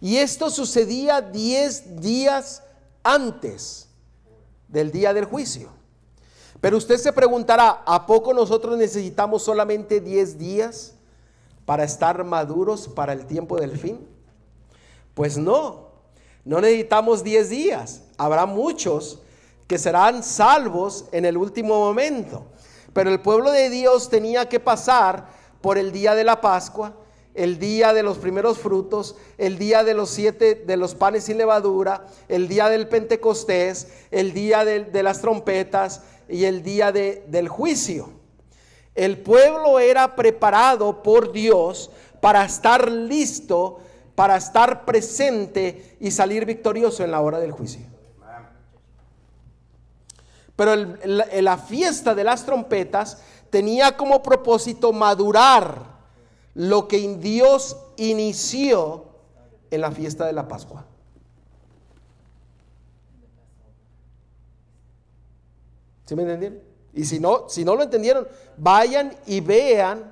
Y esto sucedía 10 días antes del día del juicio. Pero usted se preguntará, ¿a poco nosotros necesitamos solamente 10 días para estar maduros para el tiempo del fin? Pues no necesitamos 10 días. Habrá muchos que serán salvos en el último momento. Pero el pueblo de Dios tenía que pasar por el día de la Pascua, el día de los primeros frutos, el día de los 7 de los panes sin levadura, el día del Pentecostés, el día de las trompetas y el día del juicio. El pueblo era preparado por Dios para estar listo, para estar presente y salir victorioso en la hora del juicio. Pero la fiesta de las trompetas tenía como propósito madurar lo que Dios inició en la fiesta de la Pascua. ¿Sí me entendieron? Y si no lo entendieron, vayan y vean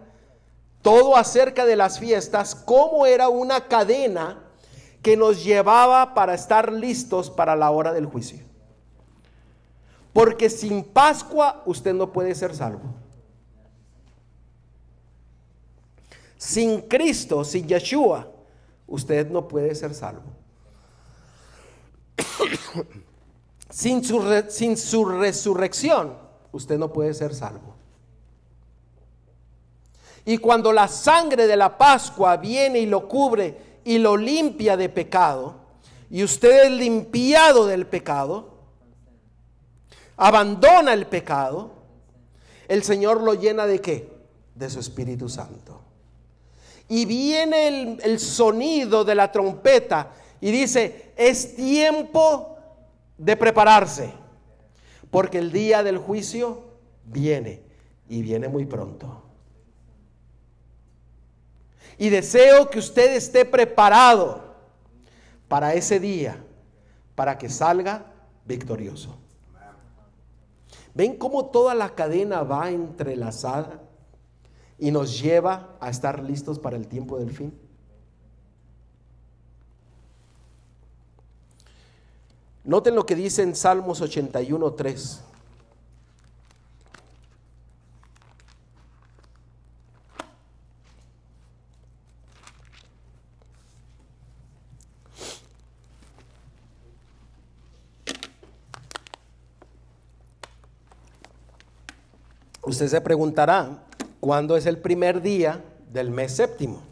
todo acerca de las fiestas, cómo era una cadena que nos llevaba para estar listos para la hora del juicio. Porque sin Pascua usted no puede ser salvo. Sin Cristo, sin Yeshua, usted no puede ser salvo. Sin su resurrección, usted no puede ser salvo. Y cuando la sangre de la Pascua viene y lo cubre y lo limpia de pecado, y usted es limpiado del pecado, abandona el pecado, el Señor lo llena ¿de qué? De su Espíritu Santo. Y viene el sonido de la trompeta y dice: es tiempo de prepararse, porque el día del juicio viene, y viene muy pronto. Y deseo que usted esté preparado para ese día, para que salga victorioso. ¿Ven cómo toda la cadena va entrelazada y nos lleva a estar listos para el tiempo del fin? Noten lo que dice en Salmos 81:3. Usted se preguntará, ¿cuándo es el primer día del mes séptimo?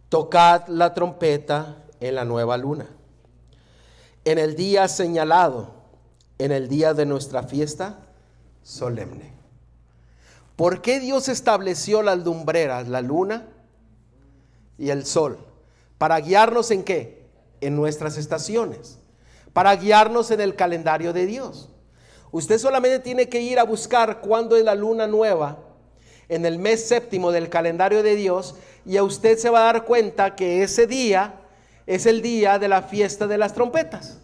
Tocad la trompeta en la nueva luna, en el día señalado, en el día de nuestra fiesta solemne. ¿Por qué Dios estableció las lumbreras, la luna y el sol? ¿Para guiarnos en qué? En nuestras estaciones, para guiarnos en el calendario de Dios. Usted solamente tiene que ir a buscar cuándo es la luna nueva en el mes séptimo del calendario de Dios, y a usted se va a dar cuenta que ese día es el día de la fiesta de las trompetas.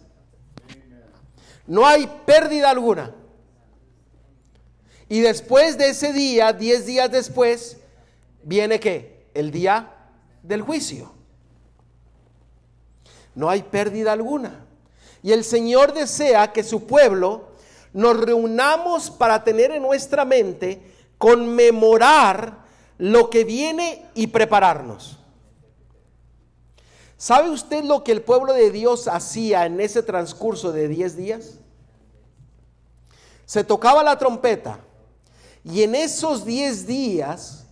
No hay pérdida alguna. Y después de ese día, 10 días después, viene ¿qué? El día del juicio. No hay pérdida alguna. Y el Señor desea que su pueblo nos reunamos para tener en nuestra mente, conmemorar lo que viene y prepararnos. ¿Sabe usted lo que el pueblo de Dios hacía en ese transcurso de 10 días? Se tocaba la trompeta y en esos 10 días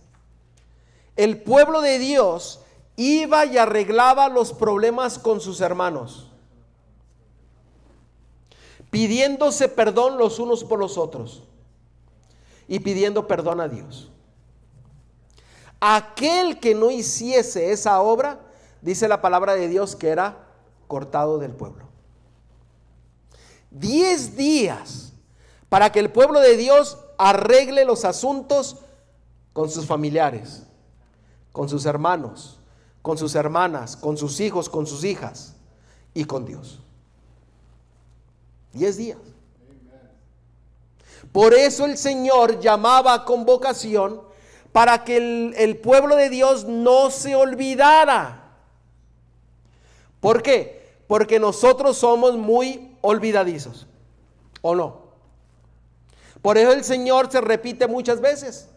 el pueblo de Dios iba y arreglaba los problemas con sus hermanos, pidiéndose perdón los unos por los otros y pidiendo perdón a Dios. Aquel que no hiciese esa obra, dice la palabra de Dios, que era cortado del pueblo. 10 días para que el pueblo de Dios arregle los asuntos con sus familiares, con sus hermanos, con sus hermanas, con sus hijos, con sus hijas y con Dios. 10 días. Por eso el Señor llamaba a convocación para que el pueblo de Dios no se olvidara. ¿Por qué? Porque nosotros somos muy olvidadizos, ¿o no? Por eso el Señor se repite muchas veces.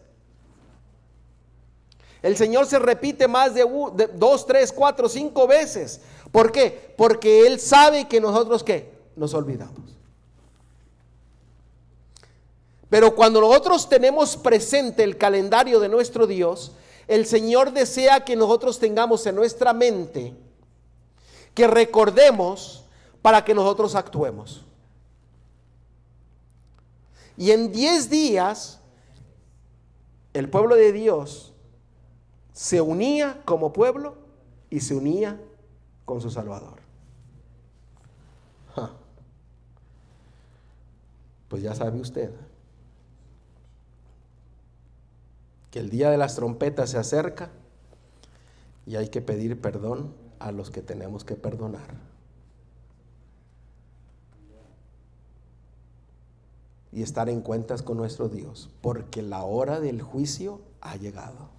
El Señor se repite más de 2, 3, 4, 5 veces. ¿Por qué? Porque Él sabe que nosotros, ¿qué? Nos olvidamos. Pero cuando nosotros tenemos presente el calendario de nuestro Dios, el Señor desea que nosotros tengamos en nuestra mente, que recordemos para que nosotros actuemos. Y en 10 días, el pueblo de Dios se unía como pueblo y se unía con su Salvador. Pues ya sabe usted que el día de las trompetas se acerca y hay que pedir perdón a los que tenemos que perdonar. Y estar en cuentas con nuestro Dios, porque la hora del juicio ha llegado.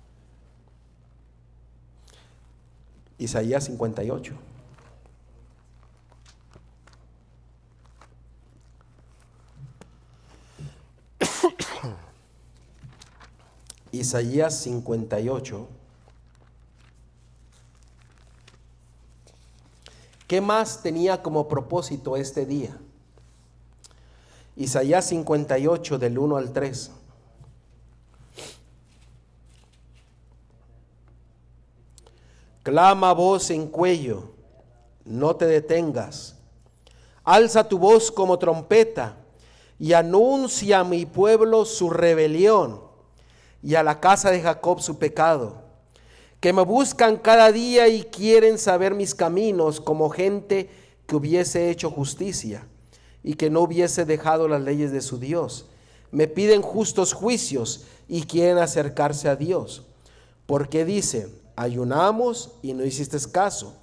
Isaías 58. Isaías 58. ¿Qué más tenía como propósito este día? Isaías 58 del 1 al 3. Clama voz en cuello, no te detengas. Alza tu voz como trompeta y anuncia a mi pueblo su rebelión y a la casa de Jacob su pecado. Que me buscan cada día y quieren saber mis caminos, como gente que hubiese hecho justicia y que no hubiese dejado las leyes de su Dios. Me piden justos juicios y quieren acercarse a Dios. Porque dicen: ayunamos y no hiciste caso,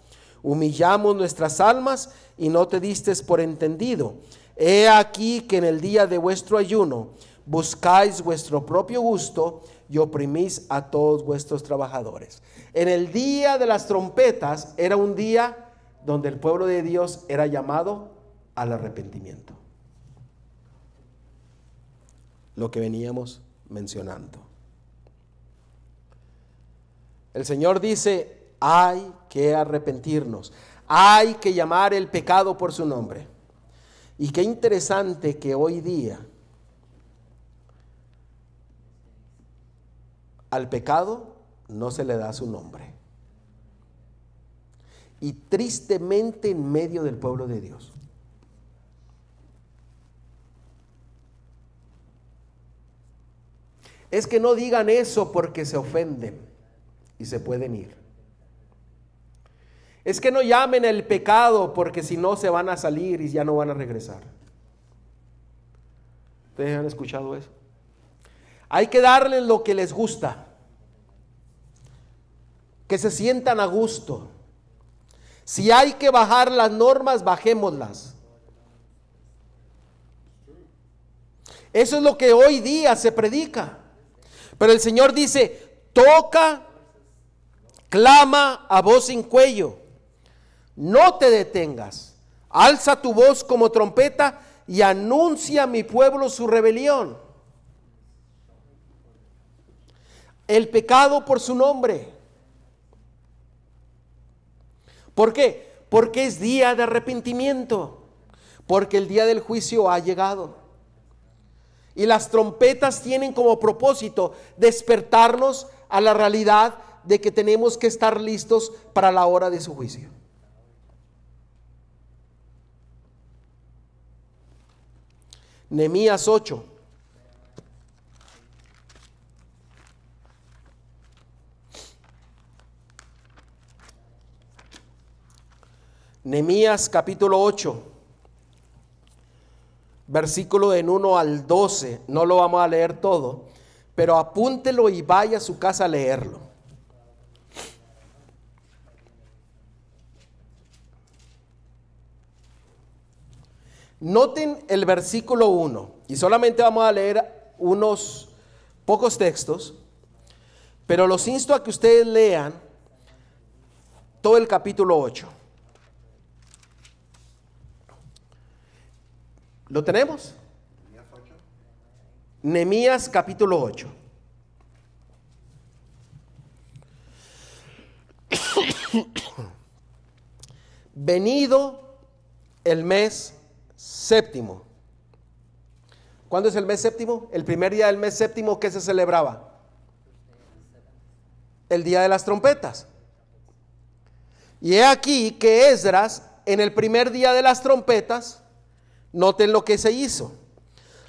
humillamos nuestras almas y no te diste por entendido. He aquí que en el día de vuestro ayuno buscáis vuestro propio gusto y oprimís a todos vuestros trabajadores. En el día de las trompetas era un día donde el pueblo de Dios era llamado al arrepentimiento. Lo que veníamos mencionando. El Señor dice: hay que arrepentirnos, hay que llamar el pecado por su nombre. Y qué interesante que hoy día al pecado no se le da su nombre. Y tristemente en medio del pueblo de Dios. Es que no digan eso porque se ofenden y se pueden ir. Es que no llamen el pecado porque si no se van a salir y ya no van a regresar. ¿Ustedes han escuchado eso? Hay que darles lo que les gusta, que se sientan a gusto. Si hay que bajar las normas, bajémoslas. Eso es lo que hoy día se predica. Pero el Señor dice: toca, clama a voz en cuello. no te detengas, alza tu voz como trompeta y anuncia a mi pueblo su rebelión. El pecado por su nombre. ¿Por qué? Porque es día de arrepentimiento, porque el día del juicio ha llegado. Y las trompetas tienen como propósito despertarnos a la realidad de que tenemos que estar listos para la hora de su juicio. Nehemías 8. Nehemías capítulo 8, versículo del 1 al 12. No lo vamos a leer todo, pero apúntelo y vaya a su casa a leerlo. Noten el versículo 1 y solamente vamos a leer unos pocos textos, pero los insto a que ustedes lean todo el capítulo 8. ¿Lo tenemos? Nehemías capítulo 8. Venido el mes séptimo. ¿Cuándo es el mes séptimo? El primer día del mes séptimo, ¿qué se celebraba? El día de las trompetas. Y he aquí que Esdras, en el primer día de las trompetas, noten lo que se hizo.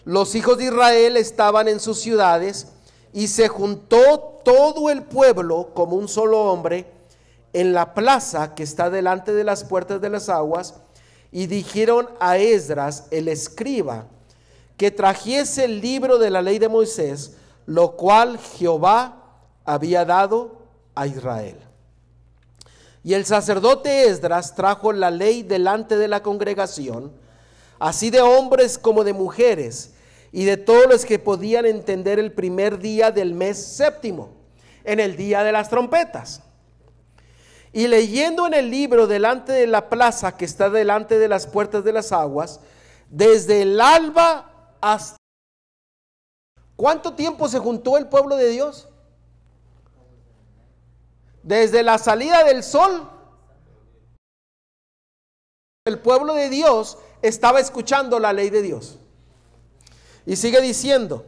Los hijos de Israel estaban en sus ciudades y se juntó todo el pueblo como un solo hombre en la plaza que está delante de las puertas de las aguas, y dijeron a Esdras el escriba que trajese el libro de la ley de Moisés, lo cual Jehová había dado a Israel. Y el sacerdote Esdras trajo la ley delante de la congregación, así de hombres como de mujeres, y de todos los que podían entender, el primer día del mes séptimo, en el día de las trompetas. Y leyendo en el libro delante de la plaza que está delante de las puertas de las aguas, desde el alba hasta... ¿Cuánto tiempo se juntó el pueblo de Dios? Desde la salida del sol, el pueblo de Dios estaba escuchando la ley de Dios. Y sigue diciendo,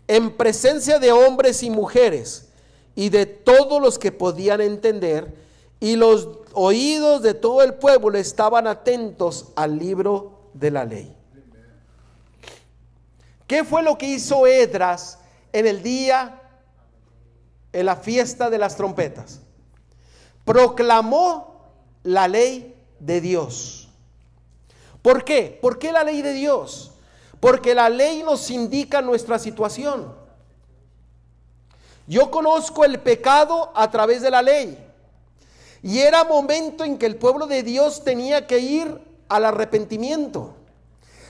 en presencia de hombres y mujeres y de todos los que podían entender, y los oídos de todo el pueblo estaban atentos al libro de la ley. ¿Qué fue lo que hizo Esdras en el día, en la fiesta de las trompetas? Proclamó la ley de Dios. ¿Por qué? ¿Por qué la ley de Dios? Porque la ley nos indica nuestra situación. Yo conozco el pecado a través de la ley. Y era momento en que el pueblo de Dios tenía que ir al arrepentimiento,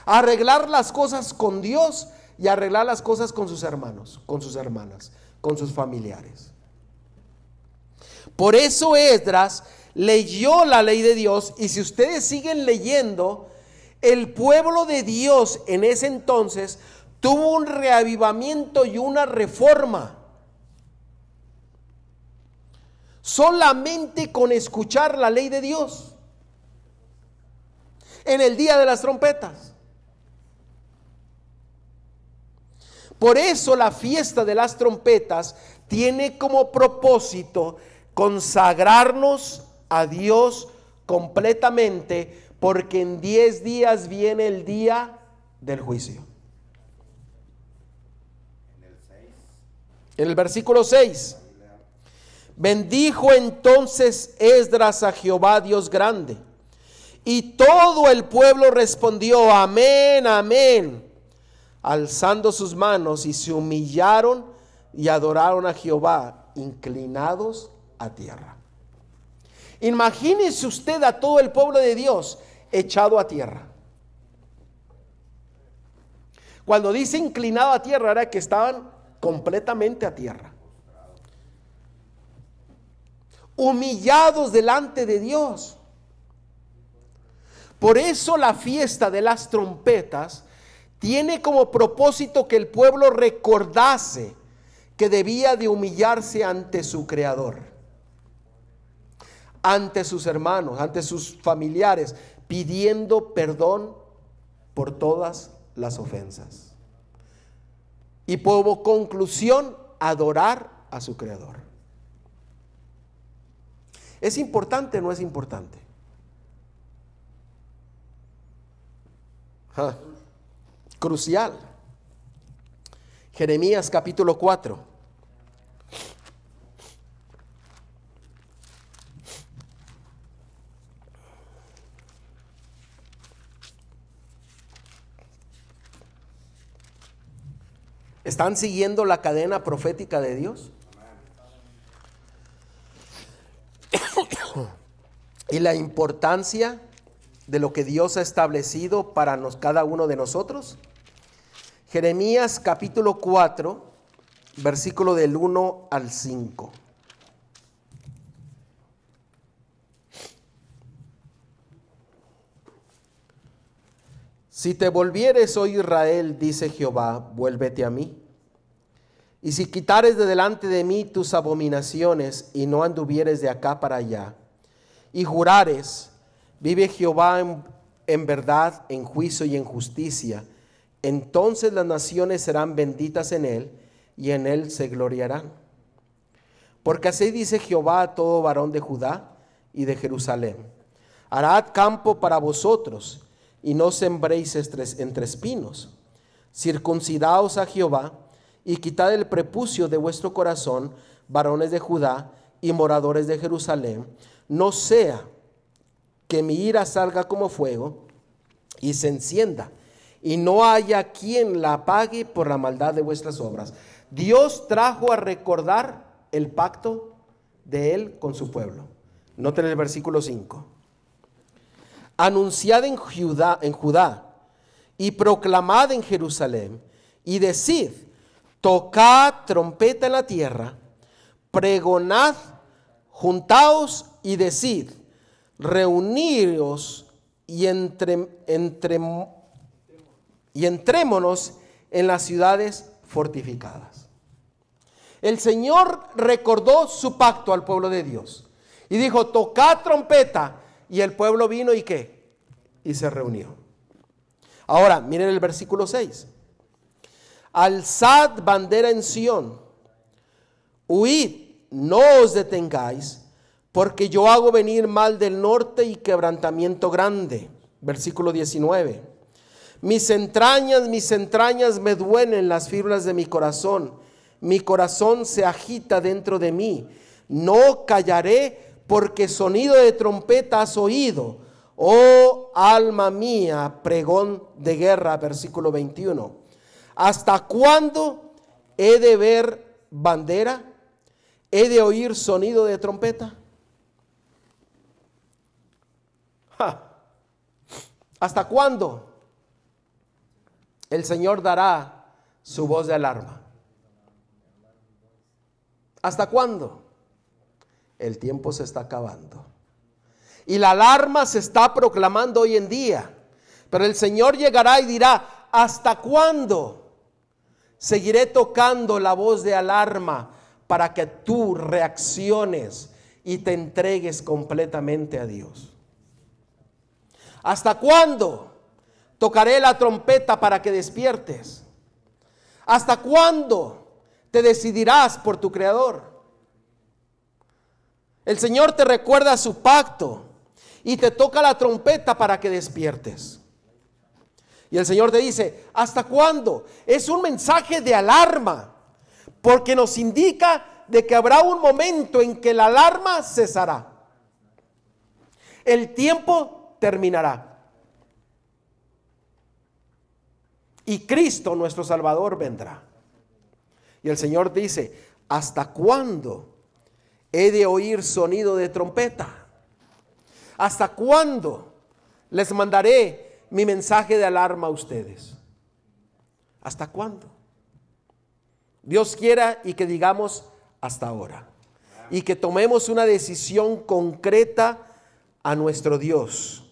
a arreglar las cosas con Dios y arreglar las cosas con sus hermanos, con sus hermanas, con sus familiares. Por eso Esdras leyó la ley de Dios, y si ustedes siguen leyendo, el pueblo de Dios en ese entonces tuvo un reavivamiento y una reforma. Solamente con escuchar la ley de Dios en el día de las trompetas. Por eso la fiesta de las trompetas tiene como propósito consagrarnos a Dios completamente, porque en 10 días viene el día del juicio. En el versículo 6, bendijo entonces Esdras a Jehová Dios grande, y todo el pueblo respondió amén, amén, alzando sus manos, y se humillaron y adoraron a Jehová, inclinados a tierra. Imagínese usted a todo el pueblo de Dios echado a tierra. Cuando dice inclinado a tierra, era que estaban completamente a tierra. humillados delante de Dios. Por eso la fiesta de las trompetas tiene como propósito que el pueblo recordase que debía de humillarse ante su Creador, ante sus hermanos, ante sus familiares, pidiendo perdón por todas las ofensas. Y como conclusión, adorar a su Creador. ¿Es importante o no es importante? Crucial. Jeremías capítulo 4. ¿Están siguiendo la cadena profética de Dios? Y la importancia de lo que Dios ha establecido para cada uno de nosotros. Jeremías capítulo 4, versículo del 1 al 5. Si te volvieres, oh Israel, dice Jehová, vuélvete a mí. Y si quitares de delante de mí tus abominaciones y no anduvieres de acá para allá, y jurares, vive Jehová en verdad, en juicio y en justicia, entonces las naciones serán benditas en él, y en él se gloriarán. Porque así dice Jehová a todo varón de Judá y de Jerusalén: harad campo para vosotros, y no sembréis entre espinos. Circuncidaos a Jehová, y quitad el prepucio de vuestro corazón, varones de Judá y moradores de Jerusalén, no sea que mi ira salga como fuego y se encienda, y no haya quien la apague por la maldad de vuestras obras. Dios trajo a recordar el pacto de él con su pueblo. Noten el versículo 5. Anunciad en Judá y proclamad en Jerusalén, y decid: tocad trompeta en la tierra, pregonad, juntaos y decid: reuníos y entrémonos en las ciudades fortificadas. El Señor recordó su pacto al pueblo de Dios y dijo: tocad trompeta. Y el pueblo vino y ¿qué? Y se reunió. Ahora miren el versículo 6. Alzad bandera en Sión, huid, no os detengáis, porque yo hago venir mal del norte y quebrantamiento grande. Versículo 19. Mis entrañas me duelen las fibras de mi corazón se agita dentro de mí. No callaré, porque sonido de trompeta has oído, oh alma mía, pregón de guerra. Versículo 21. ¿Hasta cuándo he de ver bandera? ¿He de oír sonido de trompeta? ¿Hasta cuándo el Señor dará su voz de alarma? ¿Hasta cuándo? El tiempo se está acabando. Y la alarma se está proclamando hoy en día. Pero el Señor llegará y dirá: ¿hasta cuándo seguiré tocando la voz de alarma para que tú reacciones y te entregues completamente a Dios? ¿Hasta cuándo tocaré la trompeta para que despiertes? ¿Hasta cuándo te decidirás por tu Creador? El Señor te recuerda su pacto y te toca la trompeta para que despiertes. Y el Señor te dice: ¿hasta cuándo? Es un mensaje de alarma, porque nos indica de que habrá un momento en que la alarma cesará. El tiempo terminará. Y Cristo, nuestro Salvador, vendrá. Y el Señor dice: ¿hasta cuándo he de oír sonido de trompeta? ¿Hasta cuándo les mandaré mi mensaje de alarma a ustedes? ¿Hasta cuándo? Dios quiera y que digamos: hasta ahora. y que tomemos una decisión concreta a nuestro Dios.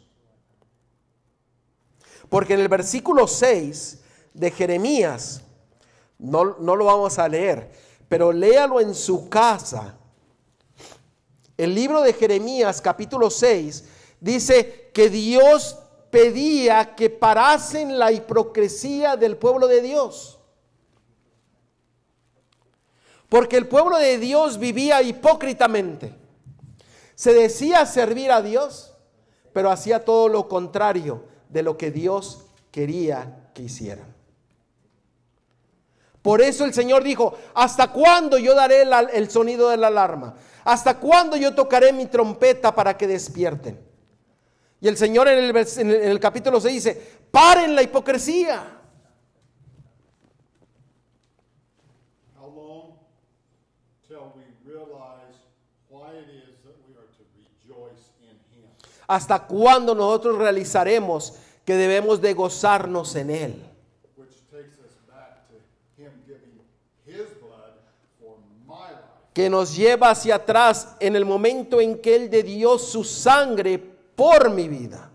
Porque en el versículo 6 de Jeremías, no lo vamos a leer, pero léalo en su casa. El libro de Jeremías, capítulo 6, dice que Dios pedía que parasen la hipocresía del pueblo de Dios. Porque el pueblo de Dios vivía hipócritamente. Se decía servir a Dios, pero hacía todo lo contrario de lo que Dios quería que hicieran. Por eso el Señor dijo: ¿hasta cuándo yo daré el sonido de la alarma? ¿Hasta cuándo yo tocaré mi trompeta para que despierten? Y el Señor en el capítulo 6 dice: paren la hipocresía. ¿Hasta cuándo nosotros realizaremos que debemos de gozarnos en Él? Que nos lleva hacia atrás en el momento en que Él dio su sangre por mi vida.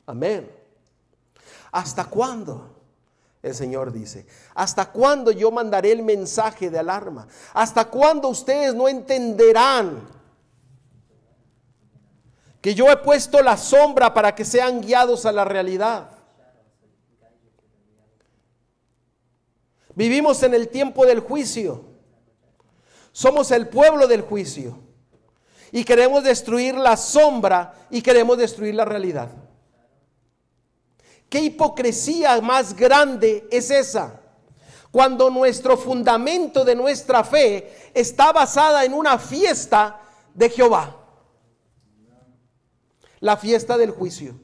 Amén. ¿Hasta cuándo? El Señor dice: ¿hasta cuándo yo mandaré el mensaje de alarma? ¿Hasta cuándo ustedes no entenderán que yo he puesto la sombra para que sean guiados a la realidad? Vivimos en el tiempo del juicio. Somos el pueblo del juicio. Y queremos destruir la sombra y queremos destruir la realidad. ¿Qué hipocresía más grande es esa? Cuando nuestro fundamento de nuestra fe está basada en una fiesta de Jehová. La fiesta del juicio.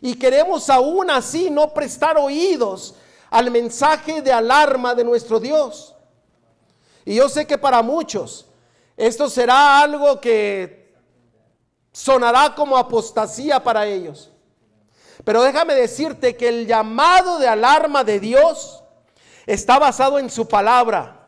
Y queremos aún así no prestar oídos al mensaje de alarma de nuestro Dios. Y yo sé que para muchos esto será algo que sonará como apostasía para ellos. Pero déjame decirte que el llamado de alarma de Dios está basado en su palabra.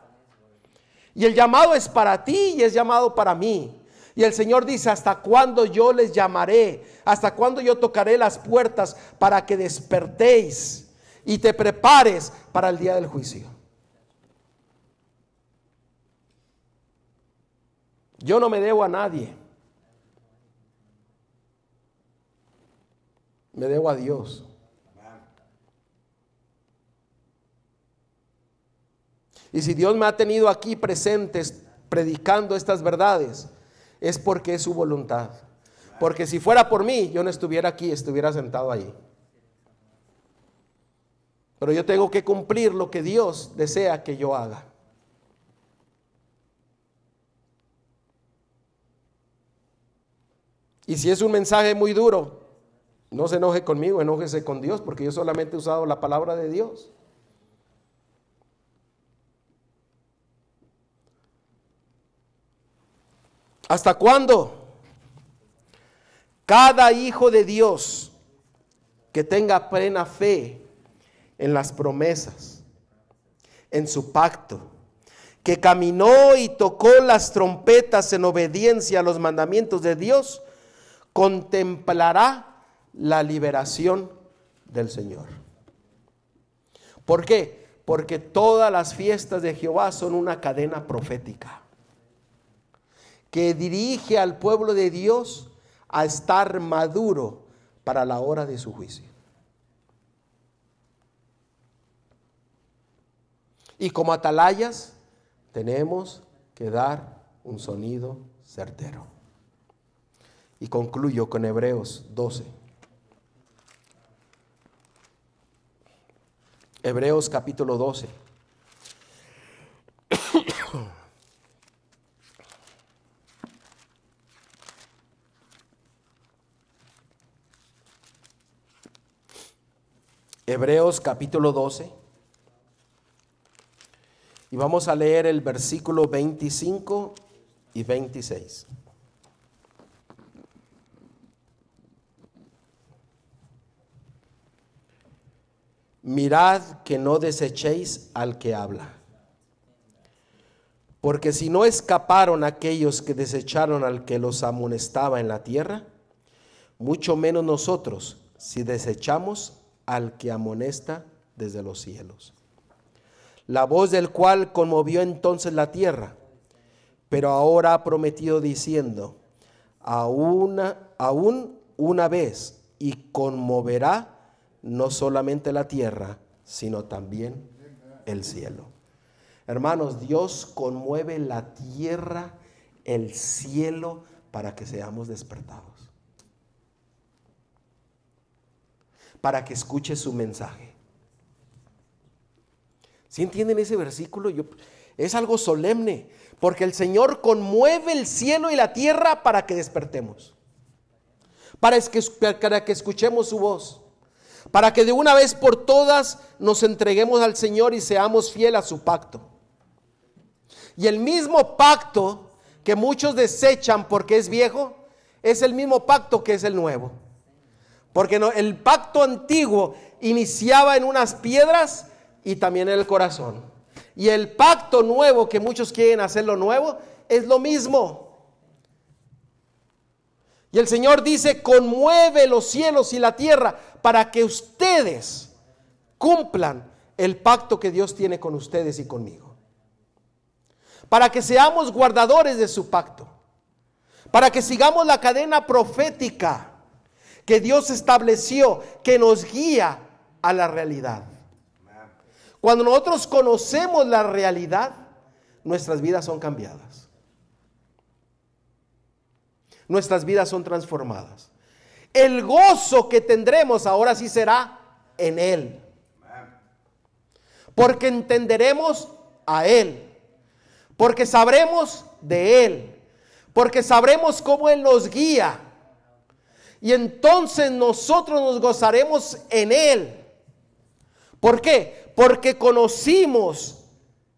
Y el llamado es para ti y es llamado para mí. Y el Señor dice: ¿hasta cuándo yo les llamaré? ¿Hasta cuándo yo tocaré las puertas para que despertéis y te prepares para el día del juicio? Yo no me debo a nadie. Me debo a Dios. Y si Dios me ha tenido aquí presentes predicando estas verdades, es porque es su voluntad. Porque si fuera por mí, yo no estuviera aquí, estuviera sentado ahí. Pero yo tengo que cumplir lo que Dios desea que yo haga. Y si es un mensaje muy duro, no se enoje conmigo, enójese con Dios, porque yo solamente he usado la palabra de Dios. ¿Hasta cuándo? Cada hijo de Dios que tenga plena fe en las promesas, en su pacto, que caminó y tocó las trompetas en obediencia a los mandamientos de Dios, contemplará la liberación del Señor. ¿Por qué? Porque todas las fiestas de Jehová son una cadena profética que dirige al pueblo de Dios a estar maduro para la hora de su juicio. Y como atalayas tenemos que dar un sonido certero. Y concluyo con Hebreos 12. Hebreos capítulo 12. Hebreos capítulo 12. Y vamos a leer el versículo 25 y 26. Mirad que no desechéis al que habla. Porque si no escaparon aquellos que desecharon al que los amonestaba en la tierra, mucho menos nosotros si desechamos al que amonesta desde los cielos. La voz del cual conmovió entonces la tierra, pero ahora ha prometido diciendo, aún una vez, y conmoverá no solamente la tierra, sino también el cielo. Hermanos, Dios conmueve la tierra, el cielo, para que seamos despertados, para que escuche su mensaje. ¿Sí entienden ese versículo? Es algo solemne, porque el Señor conmueve el cielo y la tierra para que despertemos, para que escuchemos su voz, para que de una vez por todas nos entreguemos al Señor y seamos fieles a su pacto. Y el mismo pacto que muchos desechan porque es viejo, es el mismo pacto que es el nuevo. Porque el pacto antiguo iniciaba en unas piedras y también en el corazón. Y el pacto nuevo, que muchos quieren hacerlo nuevo, es lo mismo. Y el Señor dice, conmueve los cielos y la tierra para que ustedes cumplan el pacto que Dios tiene con ustedes y conmigo. Para que seamos guardadores de su pacto, para que sigamos la cadena profética que Dios estableció, que nos guía a la realidad. Cuando nosotros conocemos la realidad, nuestras vidas son cambiadas, nuestras vidas son transformadas. El gozo que tendremos ahora sí será en Él, porque entenderemos a Él, porque sabremos de Él, porque sabremos cómo Él nos guía. Y entonces nosotros nos gozaremos en Él. ¿Por qué? Porque conocimos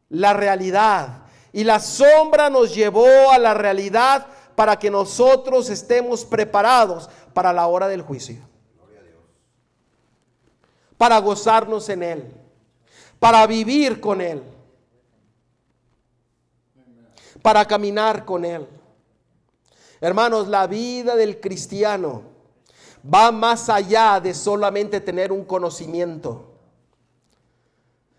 la realidad. Y la sombra nos llevó a la realidad para que nosotros estemos preparados para la hora del juicio. Para gozarnos en Él. Para vivir con Él. Para caminar con Él. Hermanos, la vida del cristiano va más allá de solamente tener un conocimiento.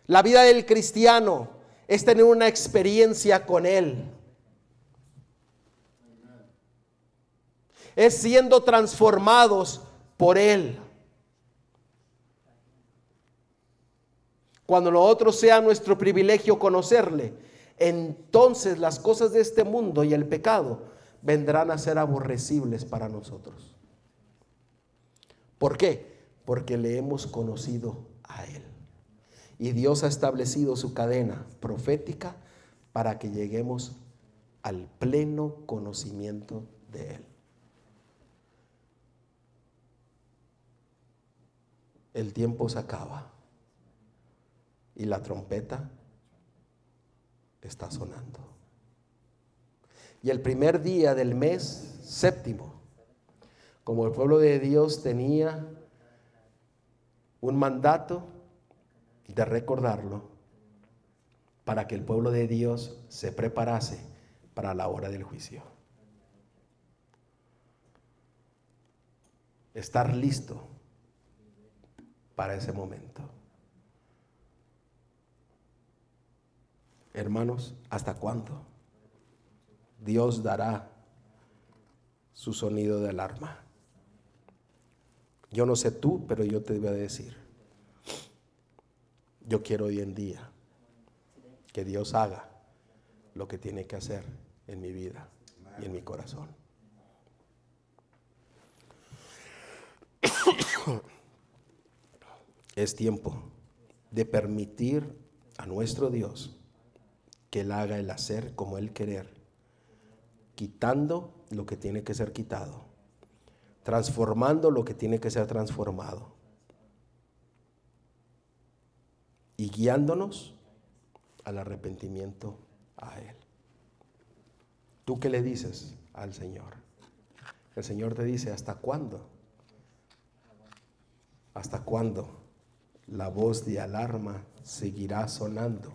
La vida del cristiano es tener una experiencia con Él. Es siendo transformados por Él. Cuando nosotros sea nuestro privilegio conocerle, entonces las cosas de este mundo y el pecado vendrán a ser aborrecibles para nosotros. ¿Por qué? Porque le hemos conocido a Él. Y Dios ha establecido su cadena profética para que lleguemos al pleno conocimiento de Él. El tiempo se acaba y la trompeta está sonando. Y el primer día del mes séptimo, como el pueblo de Dios tenía un mandato de recordarlo, para que el pueblo de Dios se preparase para la hora del juicio. Estar listo para ese momento. Hermanos, ¿hasta cuándo Dios dará su sonido de alarma? Yo no sé tú, pero yo te voy a decir, yo quiero hoy en día que Dios haga lo que tiene que hacer en mi vida y en mi corazón. Es tiempo de permitir a nuestro Dios que Él haga el hacer como Él querer, quitando lo que tiene que ser quitado, transformando lo que tiene que ser transformado y guiándonos al arrepentimiento a Él. ¿Tú qué le dices al Señor? El Señor te dice, ¿hasta cuándo? ¿Hasta cuándo la voz de alarma seguirá sonando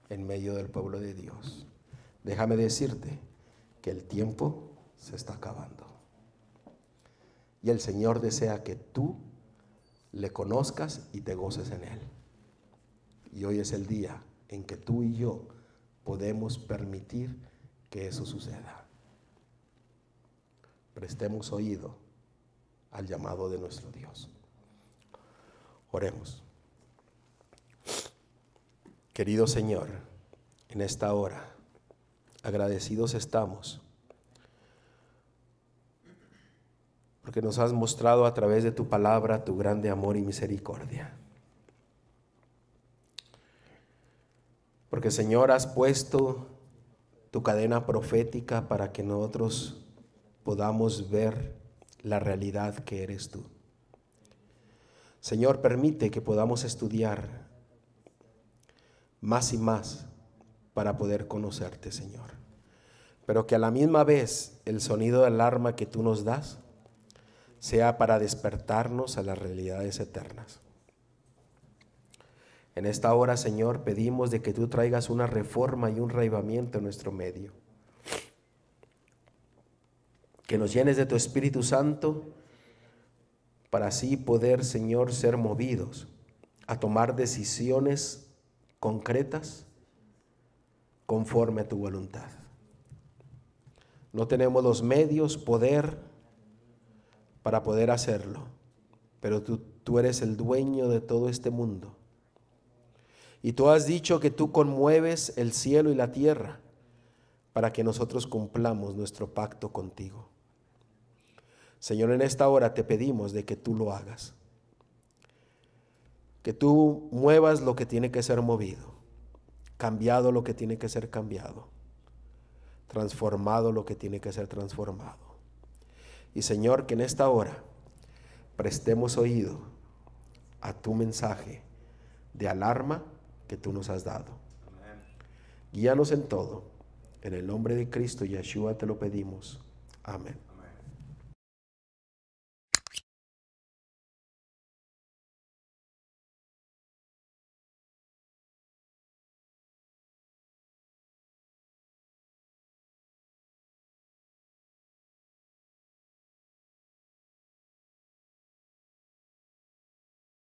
en medio del pueblo de Dios? déjame decirte que el tiempo se está acabando. Y el Señor desea que tú le conozcas y te goces en Él. Y hoy es el día en que tú y yo podemos permitir que eso suceda. Prestemos oído al llamado de nuestro Dios. Oremos. Querido Señor, en esta hora, agradecidos estamos porque nos has mostrado a través de tu palabra tu grande amor y misericordia. Porque, Señor, has puesto tu cadena profética para que nosotros podamos ver la realidad que eres tú. Señor, permite que podamos estudiar más y más para poder conocerte, Señor. Pero que a la misma vez el sonido de alarma que tú nos das sea para despertarnos a las realidades eternas. En esta hora, Señor, pedimos de que tú traigas una reforma y un reavivamiento en nuestro medio. Que nos llenes de tu Espíritu Santo para así poder, Señor, ser movidos a tomar decisiones concretas conforme a tu voluntad. No tenemos los medios, poder para poder hacerlo, pero tú eres el dueño de todo este mundo. Y tú has dicho que tú conmueves el cielo y la tierra para que nosotros cumplamos nuestro pacto contigo. Señor, en esta hora te pedimos de que tú lo hagas. Que tú muevas lo que tiene que ser movido, cambiado lo que tiene que ser cambiado, transformado lo que tiene que ser transformado. Y Señor, que en esta hora prestemos oído a tu mensaje de alarma que tú nos has dado. Amén. Guíanos en todo. En el nombre de Cristo Yeshua te lo pedimos. Amén.